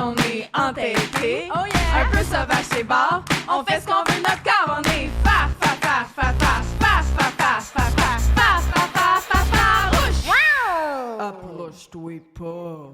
on est entêté. Oh yeah! Un peu sauvage, c'est barre. On fait ce qu'on veut, notre corps, on est faf, faf, faf, faf, faf, faf, faf, faf, faf, faf, faf, faf, faf, farouche. Approche-toi pas.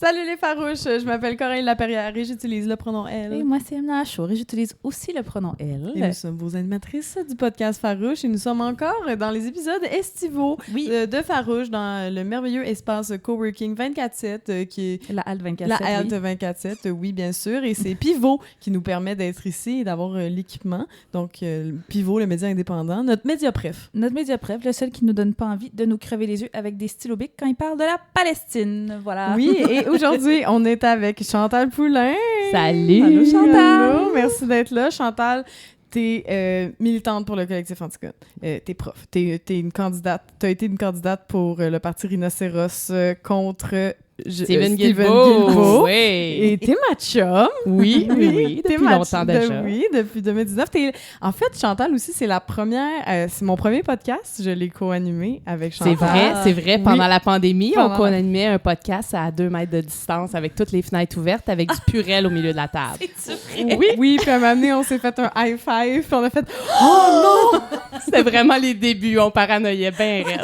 Salut les farouches, je m'appelle Corinne Laperrière et j'utilise le pronom elle. Et moi, c'est Emna Achour et j'utilise aussi le pronom elle. Et nous sommes vos animatrices du podcast Farouche et nous sommes encore dans les épisodes estivaux de Farouche dans le merveilleux espace Coworking 24/7 qui est La Halte 24/7. la Halte 24/7, oui bien sûr, et c'est Pivot qui nous permet d'être ici et d'avoir l'équipement. Donc Pivot, le média indépendant, notre média préf. Notre média préf, le seul qui nous donne pas envie de nous crever les yeux avec des stylos bics quand il parle de la Palestine. Voilà. Oui, et aujourd'hui, on est avec Chantal Poulain. Salut! Allô, Chantal! Allô. Merci d'être là. Chantal, t'es militante pour le collectif Antigone. T'es prof. T'es une candidate. T'as été une candidate pour le parti Rhinocéros contre Steven Guilbeault. Oui. Et t'es ma chum. Oui, depuis T'es ma longtemps chum. déjà. Oui, depuis 2019. En fait, Chantal aussi, c'est la première... c'est mon premier podcast. Je l'ai co-animé avec Chantal. C'est vrai. Pendant Oui. la pandémie, Pendant on co-animait un podcast à 2 mètres de distance avec toutes les fenêtres ouvertes avec du purel au milieu de la table. Oui, puis à un moment donné, on s'est fait un high five, puis on a fait « Oh non! » C'était vraiment les débuts. On paranoïait bien raide.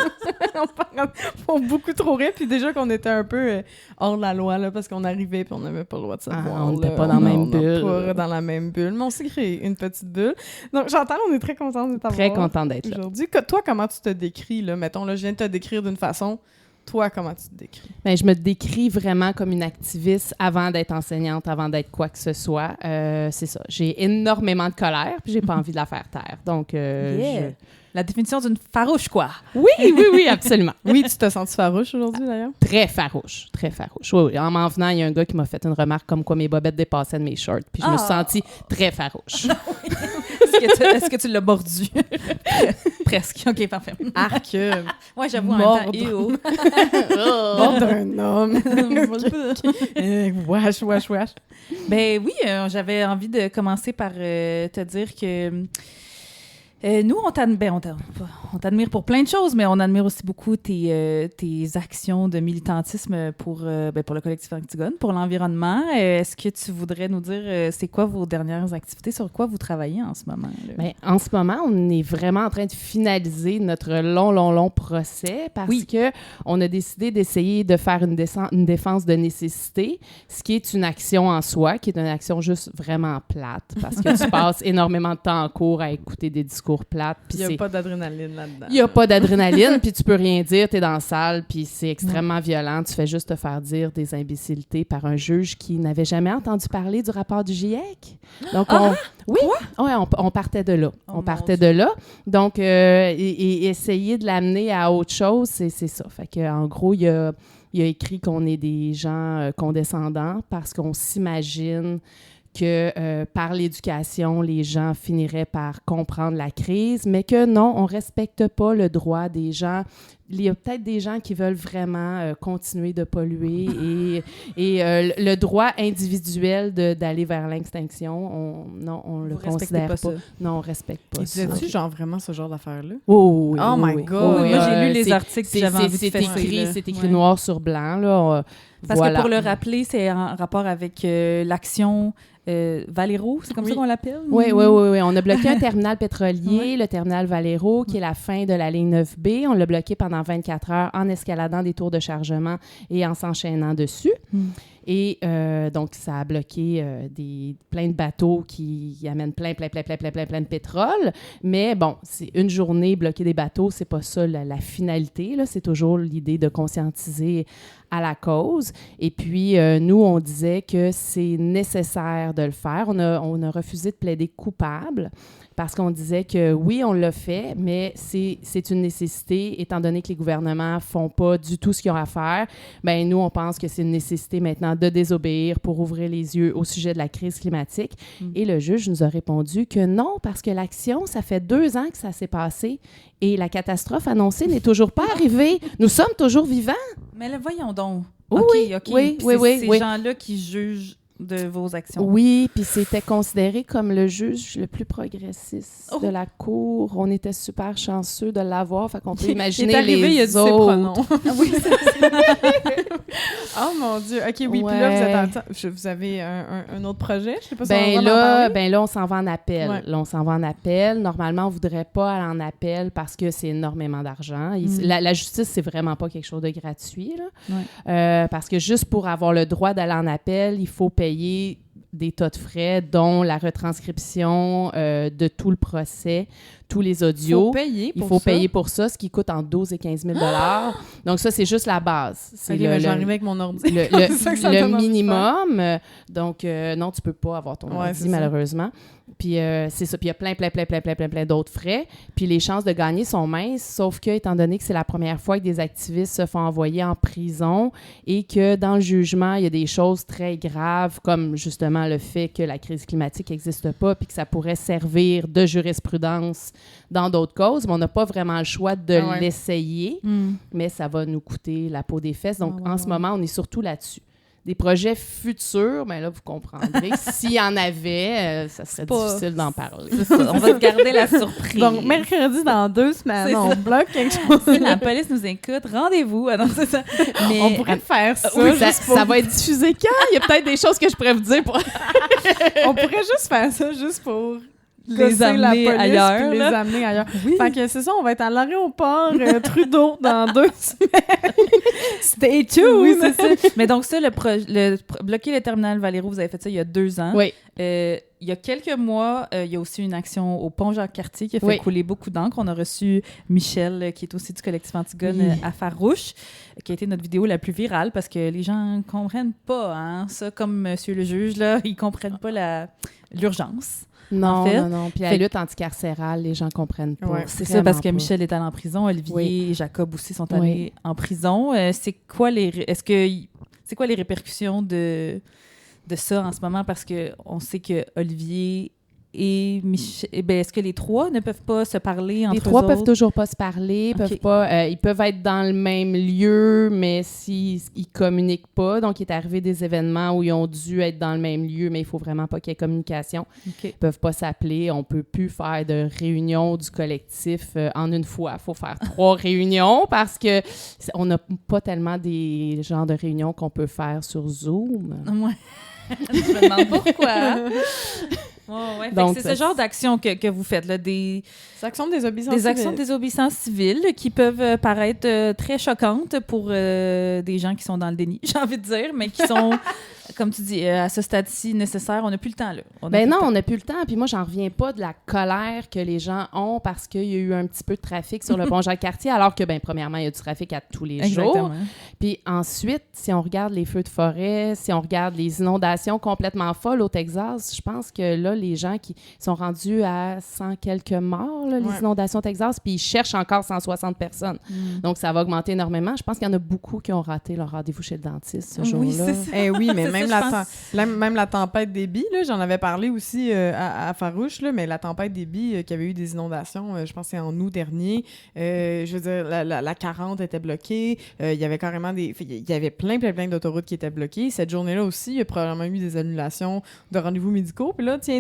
On beaucoup trop rire, puis déjà qu'on était un peu hors de la loi, là, parce qu'on arrivait puis on n'avait pas le droit de savoir. on n'était là. pas dans la même On bulle. n'était pas dans la même bulle, mais on s'est créé une petite bulle. Donc, Chantal, on est très contente de t'avoir Très contente d'être là. aujourd'hui. Toi, comment tu te décris, là? Mettons, là, je viens de te décrire d'une façon. Toi, comment tu te décris? Ben, je me décris vraiment comme une activiste avant d'être enseignante, avant d'être quoi que ce soit. C'est ça. J'ai énormément de colère, puis j'ai pas envie de la faire taire. Donc, La définition d'une farouche, quoi. Oui, absolument. Oui, tu t'as senti farouche aujourd'hui, d'ailleurs? Très farouche, très farouche. Oui. En m'en venant, il y a un gars qui m'a fait une remarque comme quoi mes bobettes dépassaient de mes shorts, puis je me suis sentie très farouche. Est-ce que tu l'as mordu? Presque. OK, parfait. Arc! Ouais, j'avoue, en même temps. Mordre un homme! Wesh. Ben oui, j'avais envie de commencer par te dire que nous, on t'admire pour plein de choses, mais on admire aussi beaucoup tes actions de militantisme pour le collectif Antigone, pour l'environnement. Est-ce que tu voudrais nous dire c'est quoi vos dernières activités, sur quoi vous travaillez en ce moment? Là? Bien, en ce moment, on est vraiment en train de finaliser notre long procès parce que on a décidé d'essayer de faire une défense de nécessité, ce qui est une action en soi, qui est une action juste vraiment plate, parce que tu passes énormément de temps en cours à écouter des discours plates. Il n'y a pas d'adrénaline là-dedans. Il n'y a pas d'adrénaline, puis tu peux rien dire, tu es dans la salle, puis c'est extrêmement violent. Tu fais juste te faire dire des imbécilités par un juge qui n'avait jamais entendu parler du rapport du GIEC. Donc, on partait de là. On partait de là. Donc, et essayer de l'amener à autre chose, c'est ça. Fait que, en gros, il a écrit qu'on est des gens condescendants parce qu'on s'imagine que par l'éducation, les gens finiraient par comprendre la crise, mais que non, on ne respecte pas le droit des gens. Il y a peut-être des gens qui veulent vraiment continuer de polluer et le droit individuel d'aller vers l'extinction, on le considère pas. Non, on ne respecte pas Et ça. disais-tu genre vraiment ce genre d'affaires-là? Oh my God! Moi, j'ai lu les articles que j'avais envie de faire. C'est écrit noir sur blanc, là. Parce que pour le rappeler, c'est en rapport avec l'action Valero, c'est comme ça qu'on l'appelle? Oui. On a bloqué un terminal pétrolier, le terminal Valero, qui est la fin de la ligne 9B. On l'a bloqué pendant 24 heures en escaladant des tours de chargement et en s'enchaînant dessus. Et donc, ça a bloqué plein de bateaux qui amènent plein de pétrole. Mais bon, c'est une journée bloquer des bateaux, c'est pas ça la finalité, là. C'est toujours l'idée de conscientiser à la cause. Et puis, nous, on disait que c'est nécessaire de le faire. On a refusé de plaider coupable parce qu'on disait que oui, on l'a fait, mais c'est une nécessité, étant donné que les gouvernements font pas du tout ce qu'ils ont à faire. Bien, nous, on pense que c'est une nécessité maintenant de désobéir pour ouvrir les yeux au sujet de la crise climatique. Et le juge nous a répondu que non, parce que l'action, ça fait 2 ans que ça s'est passé et la catastrophe annoncée n'est toujours pas arrivée. Nous sommes toujours vivants. Mais là, voyons donc. Oui. OK. Ces gens-là qui jugent de vos actions. Oui, puis c'était considéré comme le juge le plus progressiste Oh. de la cour. On était super chanceux de l'avoir, fait qu'on peut Il est imaginer arrivé, il a les dit ses autres. pronoms. Oui, Oh mon Dieu. OK, oui. Puis Ouais. là, vous avez un autre projet? Je sais pas si on va en parler. Ben là, on s'en va en appel. Ouais. Là, on s'en va en appel. Normalement, on voudrait pas aller en appel parce que c'est énormément d'argent. La justice, c'est vraiment pas quelque chose de gratuit, là. Ouais. Parce que juste pour avoir le droit d'aller en appel, il faut payer des tas de frais, dont la retranscription de tout le procès, tous les audios. Il faut payer pour ça, ce qui coûte entre 12 et 15 000 Donc ça, c'est juste la base. C'est OK, mais j'arrive avec mon ordi. le C'est ça que ça me donne envie de minimum. Donc, non, tu peux pas avoir ton Ouais, ordi, c'est ça. malheureusement. Puis c'est ça. Puis il y a plein d'autres frais. Puis les chances de gagner sont minces, sauf que, étant donné que c'est la première fois que des activistes se font envoyer en prison et que dans le jugement, il y a des choses très graves, comme justement le fait que la crise climatique n'existe pas puis que ça pourrait servir de jurisprudence dans d'autres causes, mais on n'a pas vraiment le choix de Ah ouais. l'essayer, mais ça va nous coûter la peau des fesses. Donc, Ouais, en ce moment, on est surtout là-dessus. Des projets futurs, mais là, vous comprendrez. S'il y en avait, ça serait pas- difficile d'en parler. c'est ça. On va se garder la surprise. Donc, mercredi, dans 2 semaines, C'est on ça. bloque quelque chose. Si la police nous écoute, rendez-vous. Ah non, c'est ça. Mais, On pourrait faire ça. Oui, juste pour- ça va être diffusé quand? Il y a peut-être des choses que je pourrais vous dire pour... On pourrait juste faire ça juste pour les gosser la amener police ailleurs. puis les là. amener ailleurs. Oui. Fait que c'est ça, on va être à l'aéroport Trudeau dans 2 semaines. Stay tuned! Oui, c'est ça. Mais donc ça, bloquer le terminal Valero, vous avez fait ça il y a 2 ans. Oui. Il y a quelques mois, il y a aussi une action au pont Jacques-Cartier qui a fait Oui. couler beaucoup d'encre. On a reçu Michel, qui est aussi du collectif Antigone Oui. à Farouche, qui a été notre vidéo la plus virale parce que les gens ne comprennent pas, hein, ça, comme monsieur le juge, là, ils comprennent pas l'urgence. Non, En fait, non. Puis la fait- lutte anticarcérale, les gens comprennent pas. Ouais, C'est ça, parce que Vraiment pas. Michel est allé en prison, Olivier Oui. et Jacob aussi sont Oui. allés en prison. C'est quoi les répercussions de ça en ce moment? Parce que on sait que Olivier et Michel, est-ce que les trois ne peuvent pas se parler entre Les trois eux peuvent autres? toujours pas se parler, Ok. peuvent pas, ils peuvent être dans le même lieu, mais s'ils communiquent pas, donc il est arrivé des événements où ils ont dû être dans le même lieu, mais il faut vraiment pas qu'il y ait communication. OK. Ils peuvent pas s'appeler, on peut plus faire de réunion du collectif en une fois. Il faut faire 3 réunions parce que on n'a pas tellement des genres de réunions qu'on peut faire sur Zoom. Ouais. Je me demande pourquoi. Ouais. Fait que Donc, c'est ce genre d'action que vous faites, là, des actions de désobéissance actions de civile. désobéissance civile qui peuvent paraître très choquantes pour des gens qui sont dans le déni, j'ai envie de dire, mais qui sont, comme tu dis, à ce stade-ci nécessaire. On n'a plus le temps, là. Ben non, on n'a plus le temps. Puis moi, j'en reviens pas de la colère que les gens ont parce qu'il y a eu un petit peu de trafic sur le pont Jacques-Cartier, alors que, ben premièrement, il y a du trafic à tous les jours. Exactement. Puis ensuite, si on regarde les feux de forêt, si on regarde les inondations complètement folles au Texas, je pense que là, les gens qui sont rendus à 100 quelques morts, là, Ouais. les inondations au Texas, puis ils cherchent encore 160 personnes. Donc, ça va augmenter énormément. Je pense qu'il y en a beaucoup qui ont raté leur rendez-vous chez le dentiste ce Oui, jour-là. c'est ça. Eh oui, mais C'est même, ça, la je pense. même la tempête des billes, là, j'en avais parlé aussi à Farouche, là, mais la tempête des billes qui avait eu des inondations, je pense que c'est en août dernier. Je veux dire, la 40 était bloquée. Il y avait carrément il y avait plein d'autoroutes qui étaient bloquées. Cette journée-là aussi, il y a probablement eu des annulations de rendez-vous médicaux. Puis là, tiens,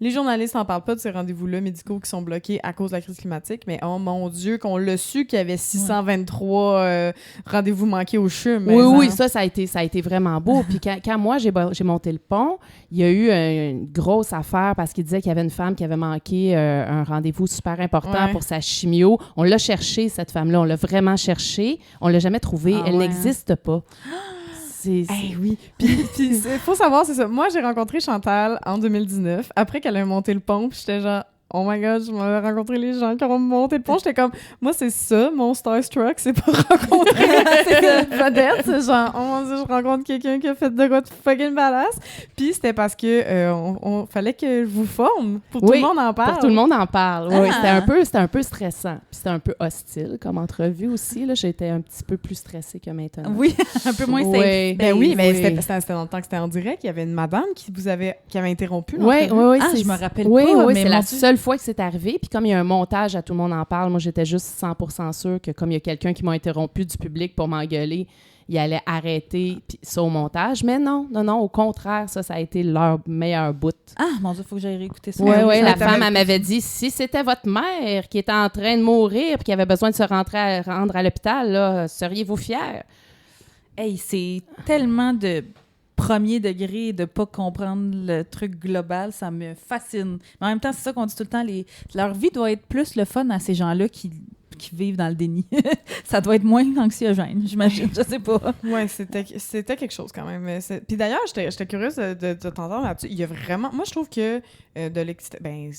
les journalistes n'en parlent pas de ces rendez-vous-là médicaux qui sont bloqués à cause de la crise climatique, mais oh mon Dieu, qu'on l'a su qu'il y avait 623 rendez-vous manqués au CHUM. Oui, ça a été vraiment beau. Puis quand moi, j'ai monté le pont, il y a eu une grosse affaire parce qu'il disait qu'il y avait une femme qui avait manqué un rendez-vous super important Ouais. pour sa chimio. On l'a cherchée, cette femme-là. On l'a vraiment cherchée. On l'a jamais trouvée. Ah Elle ouais. n'existe pas. C'est... Eh oui. Puis il faut savoir, c'est ça. Moi, j'ai rencontré Chantal en 2019, après qu'elle ait monté le pont, puis j'étais genre, oh my God, je m'avais rencontré les gens qui ont monté le pont. J'étais comme, moi, c'est ça, mon starstruck, c'est pas rencontrer une vedette. C'est genre, oh mon Dieu, je rencontre quelqu'un qui a fait de quoi de fucking badass. Puis c'était parce que on fallait que je vous forme. Pour tout Oui, le monde en parle. Pour tout le monde en parle. Oui, Ah. c'était un peu stressant. Puis c'était un peu hostile comme entrevue aussi. Là, j'étais un petit peu plus stressée que maintenant. Oui, un peu moins safe. Oui. Ben oui, mais Oui. c'était dans le temps que c'était en direct. Il y avait une madame qui avait interrompu. Oui, l'entrevue. Ah, je me rappelle oui, pas, Oui, mais c'est mon la Dieu. seule fois que c'est arrivé, puis comme il y a un montage à Tout le monde en parle, moi, j'étais juste 100% sûre que comme il y a quelqu'un qui m'a interrompu du public pour m'engueuler, il allait arrêter puis ça au montage. Mais non, au contraire, ça a été leur meilleur bout. Ah, mon Dieu, il faut que j'aille réécouter ça. Oui, la ça femme, elle m'avait dit, si c'était votre mère qui était en train de mourir et qui avait besoin de se rendre à l'hôpital, là, seriez-vous fiers? Hey, c'est tellement de premier degré de pas comprendre le truc global, ça me fascine. Mais en même temps, c'est ça qu'on dit tout le temps, leur vie doit être plus le fun à ces gens-là qui vivent dans le déni. Ça doit être moins anxiogène, j'imagine, je sais pas. Ouais, c'était quelque chose quand même. Puis d'ailleurs, j'étais curieuse de t'entendre là-dessus. Il y a vraiment... Moi, je trouve que de l'excitation... Ben,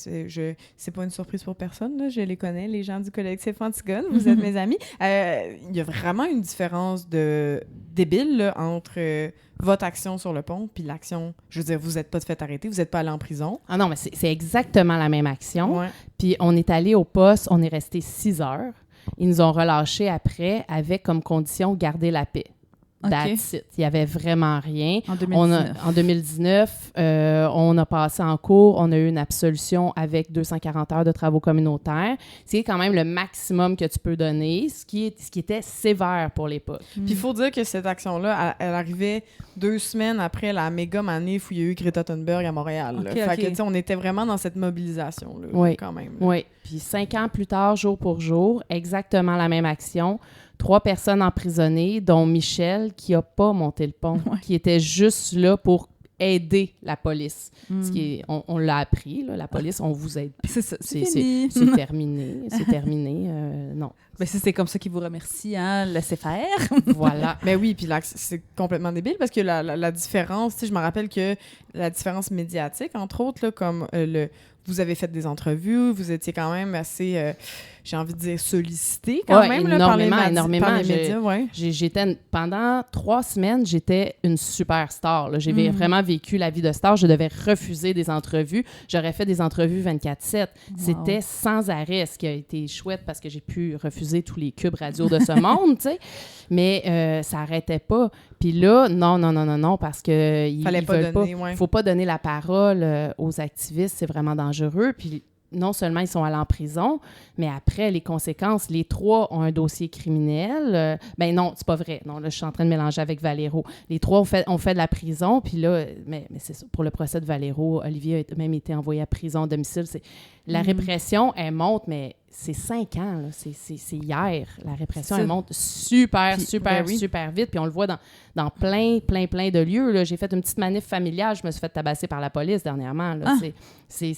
c'est pas une surprise pour personne, là. Je les connais, les gens du collectif Antigone. Vous êtes mes amis. Il y a vraiment une différence débile là, entre votre action sur le pont puis l'action... Je veux dire, vous n'êtes pas fait arrêter, vous n'êtes pas allé en prison. Ah non, mais c'est exactement la même action. Ouais. Puis on est allé au poste, on est resté 6 heures. Ils nous ont relâchés après avec comme condition garder la paix. OK. That's it. Il n'y avait vraiment rien. En 2019. En 2019, on a passé en cours, on a eu une absolution avec 240 heures de travaux communautaires. C'est quand même le maximum que tu peux donner, ce qui était sévère pour l'époque. Puis il faut dire que cette action-là, elle arrivait 2 semaines après la méga manif où il y a eu Greta Thunberg à Montréal. Là. OK, Fait OK. que, tu sais, on était vraiment dans cette mobilisation-là, Oui. quand même. Oui. Puis 5 ans plus tard, jour pour jour, exactement la même action. 3 personnes emprisonnées, dont Michel, qui n'a pas monté le pont, qui était juste là pour aider la police. Ce qui est, on l'a appris, là, la police, on vous aide. C'est ça, c'est C'est fini. terminé. C'est terminé. Non. Ben, si c'est comme ça qu'ils vous remercient, hein, laissez faire. Voilà. Mais oui, puis là, c'est complètement débile parce que la différence, tu sais, je me rappelle que la différence médiatique, entre autres, là, comme vous avez fait des entrevues, vous étiez quand même assez, j'ai envie de dire, sollicité quand Ouais, même là, par les énormément. par les médias. Ouais. Pendant 3 semaines, j'étais une superstar. Là. J'ai vraiment vécu la vie de star. Je devais refuser des entrevues. J'aurais fait des entrevues 24/7. C'était sans arrêt, ce qui a été chouette parce que j'ai pu refuser tous les cubes radio de ce monde, tu sais. Mais ça n'arrêtait pas. Puis là, non, parce que Fallait ils pas veulent donner, pas. ouais. Faut pas donner la parole aux activistes. C'est vraiment dangereux. Puis non seulement ils sont allés en prison, mais après, les conséquences, les 3 ont un dossier criminel. Ben non, c'est pas vrai. Non, là, je suis en train de mélanger avec Valero. Les 3 ont fait de la prison, puis là, mais c'est ça, pour le procès de Valero, Olivier a même été envoyé à prison à domicile. La répression, elle monte, mais c'est 5 ans, là. C'est hier. La répression, elle monte super vite, puis on le voit dans plein de lieux. Là. J'ai fait une petite manif familiale, je me suis fait tabasser par la police dernièrement. Là. C'est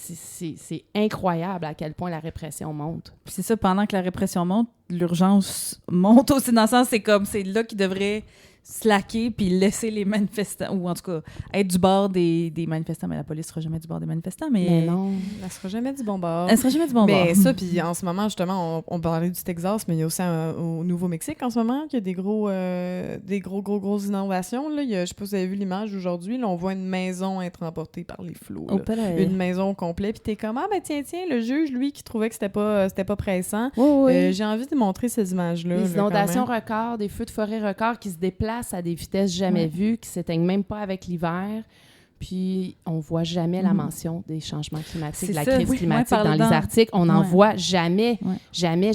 incroyable à quel point la répression monte. Puis c'est ça, pendant que la répression monte, l'urgence monte aussi. Dans le sens, c'est là qu'ils devraient slacker puis laisser les manifestants, ou en tout cas, être du bord des manifestants. Mais la police sera jamais du bord des manifestants. Mais non. Elle sera jamais du bon bord. Elle sera jamais du bon bord. Mais ça, puis en ce moment, justement, on parlait du Texas, mais il y a aussi au Nouveau-Mexique en ce moment qu'il y a des grosses innovations. Là. Je sais pas si vous avez vu l'image aujourd'hui. Là, on voit une maison être emportée par les flots. Oh, Une maison complète. Puis t'es comme, ah ben tiens, le juge, lui, qui trouvait que c'était pas pressant. Oui. J'ai envie de montrer ces images-là. Les là, inondations quand même. records, des feux de forêt records qui se déplacent à des vitesses jamais vues, qui s'éteignent même pas avec l'hiver. Puis, on voit jamais la mention des changements climatiques, de la crise climatique dans les articles. On n'en voit jamais. Ouais. Jamais.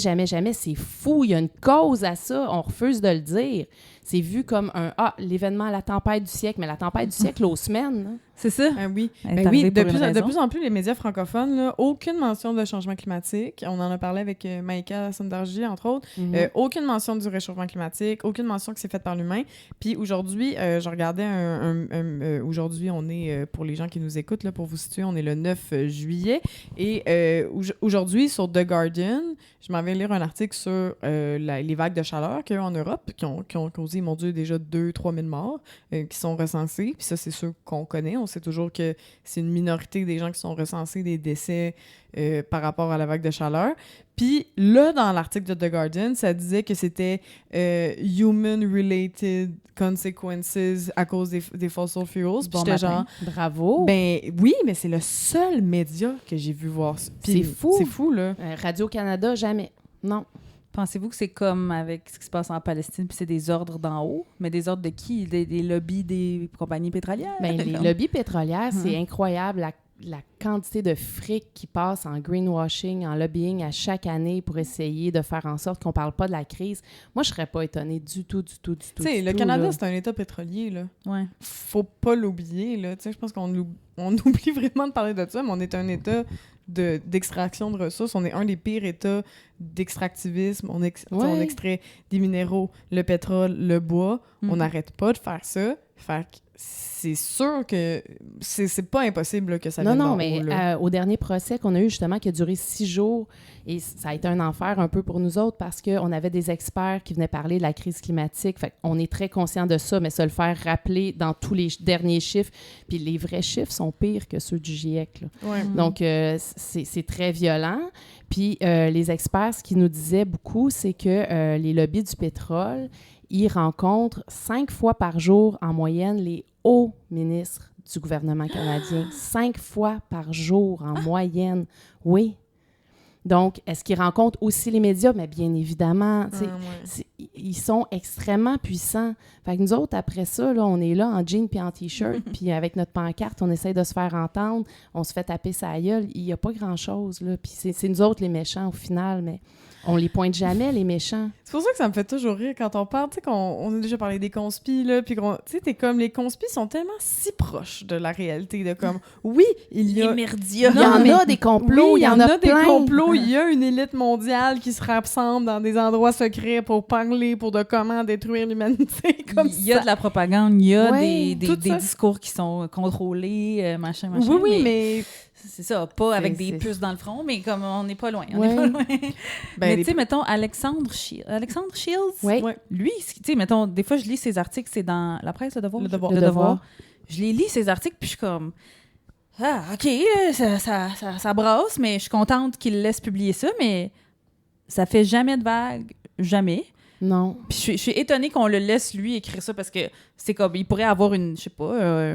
C'est fou. Il y a une cause à ça. On refuse de le dire. C'est vu comme l'événement, la tempête du siècle. Mais la tempête du siècle aux semaines, là. C'est ça. Oui. Elle est Ben oui, arrivée de pour une plus raison. en plus, les médias francophones, là, aucune mention de changement climatique. On en a parlé avec Maïka Sondarji, entre autres. Aucune mention du réchauffement climatique, aucune mention que c'est faite par l'humain. Puis aujourd'hui, je regardais aujourd'hui, on est, pour les gens qui nous écoutent, là, pour vous situer, on est le 9 juillet. Et aujourd'hui, sur The Guardian, je m'en vais lire un article sur les vagues de chaleur qu'il y a eu en Europe, qui ont causé, mon Dieu, déjà 2-3 000 morts qui sont recensés. Puis ça, c'est ceux qu'on connaît. On sait toujours que c'est une minorité des gens qui sont recensés des décès par rapport à la vague de chaleur. Puis là, dans l'article de The Guardian, ça disait que c'était human-related consequences à cause des fossil fuels. Puis j'étais genre... Bravo. Ben oui, mais c'est le seul média que j'ai vu voir ça. Puis C'est fou. C'est fou, là. Radio-Canada, jamais. Non. Pensez-vous que c'est comme avec ce qui se passe en Palestine, puis c'est des ordres d'en haut? Mais des ordres de qui? Des lobbies des compagnies pétrolières? Ben, les lobbies pétrolières, c'est incroyable la quantité de fric qui passe en greenwashing, en lobbying à chaque année pour essayer de faire en sorte qu'on parle pas de la crise, moi, je serais pas étonnée du tout. Tu sais, le Canada, c'est un État pétrolier, là. Ouais. Faut pas l'oublier, là. Tu sais, je pense qu'on oublie vraiment de parler de ça, mais on est un État d'extraction de ressources. On est un des pires États d'extractivisme. On extrait des minéraux, le pétrole, le bois. On n'arrête pas de faire ça. Fait que c'est sûr que c'est pas impossible là, que ça vienne Non, d'en mais haut, là. au dernier procès qu'on a eu, justement, qui a duré 6 jours, et ça a été un enfer un peu pour nous autres parce qu'on avait des experts qui venaient parler de la crise climatique. Fait qu'on est très conscient de ça, mais se le faire rappeler dans tous les derniers chiffres. Puis les vrais chiffres sont pires que ceux du GIEC, là. Ouais. Donc, c'est très violent. Puis les experts, ce qu'ils nous disaient beaucoup, c'est que les lobbies du pétrole, ils rencontrent 5 fois par jour en moyenne les hauts ministres du gouvernement canadien. 5 fois par jour en moyenne. Oui. Donc, est-ce qu'ils rencontrent aussi les médias? Mais bien évidemment. Ils sont extrêmement puissants. Fait que nous autres, après ça, là, on est là en jean puis en T-shirt, puis avec notre pancarte, on essaie de se faire entendre. On se fait taper sa gueule. Il n'y a pas grand-chose, là. Puis c'est nous autres les méchants, au final, mais on les pointe jamais, les méchants. C'est pour ça que ça me fait toujours rire quand on parle, tu sais, qu'on a déjà parlé des conspis, là, puis tu sais, t'es comme, les conspis sont tellement si proches de la réalité, de comme, oui, il y a... Les merdias. Il y en a des complots, oui, il y en a des plein. complots, il y a une élite mondiale qui se rassemble dans des endroits secrets pour parler, pour de comment détruire l'humanité, comme Il y a de la propagande, il y a Ouais, des tout ça. discours qui sont contrôlés, machin. Oui, mais... C'est ça, pas avec c'est- des puces dans le front, mais comme on n'est pas loin. On Ouais. n'est pas loin. Mais les- tu sais, mettons, Alexandre Shields, Oui. Ouais. lui, tu sais, mettons, des fois, je lis ses articles, c'est dans la presse, Le Devoir. Le Devoir. Le Le Devoir. Devoir. Je les lis, ses articles, puis je suis comme... Ah, OK, ça brasse, mais je suis contente qu'il laisse publier ça, mais ça fait jamais de vague, jamais. Non. Puis je suis étonnée qu'on le laisse, lui, écrire ça, parce que c'est comme... Il pourrait avoir une, je sais pas...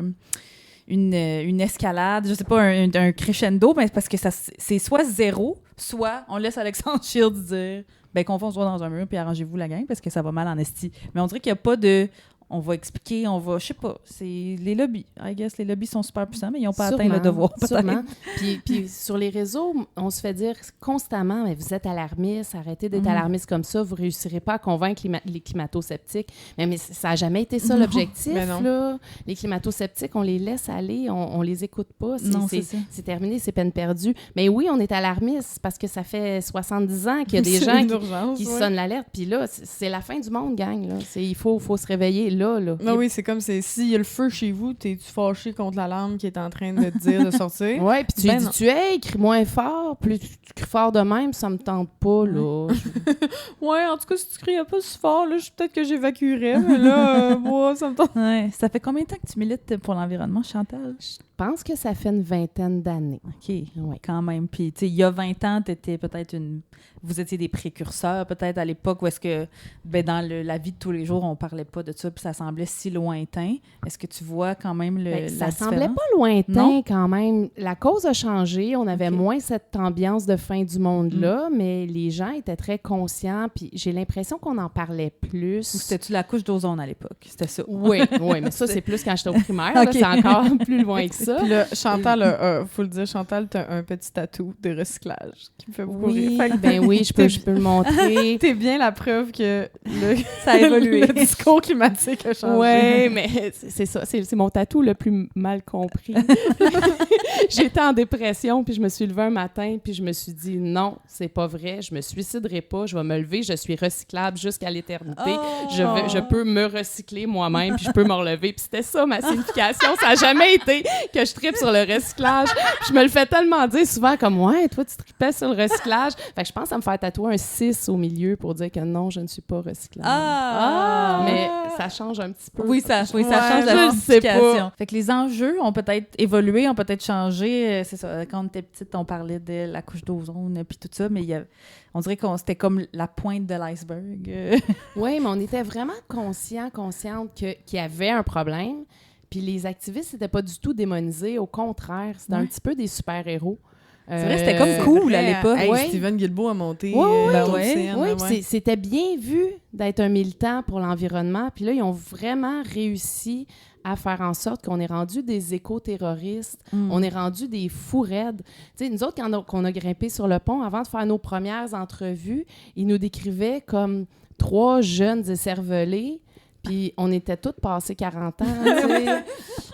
une escalade, je sais pas, un crescendo, mais parce que c'est soit zéro, soit on laisse Alexandre Shields dire qu'on va se voir dans un mur puis arrangez-vous la gang parce que ça va mal en esti. Mais on dirait qu'il n'y a pas de... On va expliquer, je sais pas, c'est les lobbies. I guess les lobbies sont super puissants, mais ils n'ont pas atteint le devoir, peut-être. Sûrement. Puis sur les réseaux, on se fait dire constamment, mais vous êtes alarmistes, arrêtez d'être alarmistes comme ça, vous réussirez pas à convaincre les climato-sceptiques. Mais ça n'a jamais été ça l'objectif, mais non. là. Les climato-sceptiques, on les laisse aller, on les écoute pas. Non, c'est ça. C'est terminé, c'est peine perdue. Mais oui, on est alarmistes parce que ça fait 70 ans qu'il y a des C'est gens une urgence, qui ouais. sonnent l'alerte. Puis là, c'est la fin du monde, gang. Là. Il faut se réveiller là. Non, oui, c'est comme s'il y a le feu chez vous, t'es-tu fâché contre l'alarme qui est en train de te dire de sortir? Ouais, puis tu Ben lui non. dis, hey, crie moins fort. Plus tu cries fort de même, ça me tente pas, là. Ouais, en tout cas, si tu criais pas si fort, là, peut-être que j'évacuerais, mais là, moi, ça me tente. Ouais. Ça fait combien de temps que tu milites pour l'environnement, Chantal? Je pense que ça fait une 20aine d'années. OK, Ouais. quand même. Puis, tu sais, il y a 20 ans, t'étais peut-être vous étiez des précurseurs, peut-être, à l'époque où est-ce que, dans la vie de tous les jours, on parlait pas de ça, puis ça semblait si lointain. Est-ce que tu vois quand même Ça la semblait différence? pas lointain Non? quand même. La cause a changé. On avait Ok. moins cette ambiance de fin du monde-là, mais les gens étaient très conscients. Puis j'ai l'impression qu'on en parlait plus. Ou c'était-tu la couche d'ozone à l'époque? C'était ça. Oui, mais ça, c'est plus quand j'étais au primaire. là. Ok. C'est encore plus loin que ça. Puis là, Chantal, faut le dire, Chantal, t'as un petit tatou de recyclage qui me fait beaucoup rire. Oui, Fait que ben oui, je peux le montrer. t'es bien la preuve que Ça a évolué. le discours climatique a changé. Oui, mais c'est ça. C'est mon tatou le plus mal compris. J'étais en dépression, puis je me suis levée un matin, puis je me suis dit non, c'est pas vrai, je me suiciderai pas, je vais me lever, je suis recyclable jusqu'à l'éternité. Oh! Je peux me recycler moi-même, puis je peux me relever. Puis c'était ça ma signification. Ça n'a jamais été que je tripe sur le recyclage. Puis je me le fais tellement dire souvent comme ouais, toi tu tripais sur le recyclage. Fait que je pense à me faire tatouer un 6 au milieu pour dire que non, je ne suis pas recyclable. Mais ça change un petit peu. Oui, ça change Ouais, la je le sais pas. signification. Fait que les enjeux ont peut-être évolué, ont peut-être changé. C'est ça, quand on était petite, on parlait de la couche d'ozone puis tout ça, mais on dirait que c'était comme la pointe de l'iceberg. Oui, mais on était vraiment consciente qu'il y avait un problème. Puis les activistes n'étaient pas du tout démonisés. Au contraire, c'était un petit peu des super-héros. C'est vrai, c'était comme cool à l'époque. Hey, Ouais. Steven Guilbeault a monté Ouais, l'océan, Oui, là, puis c'était bien vu d'être un militant pour l'environnement. Puis là, ils ont vraiment réussi à faire en sorte qu'on est rendu des éco-terroristes, on est rendu des fous raides. Tu sais, nous autres, qu'on a grimpé sur le pont, avant de faire nos premières entrevues, ils nous décrivaient comme 3 jeunes écervelés, puis on était tous passés 40 ans,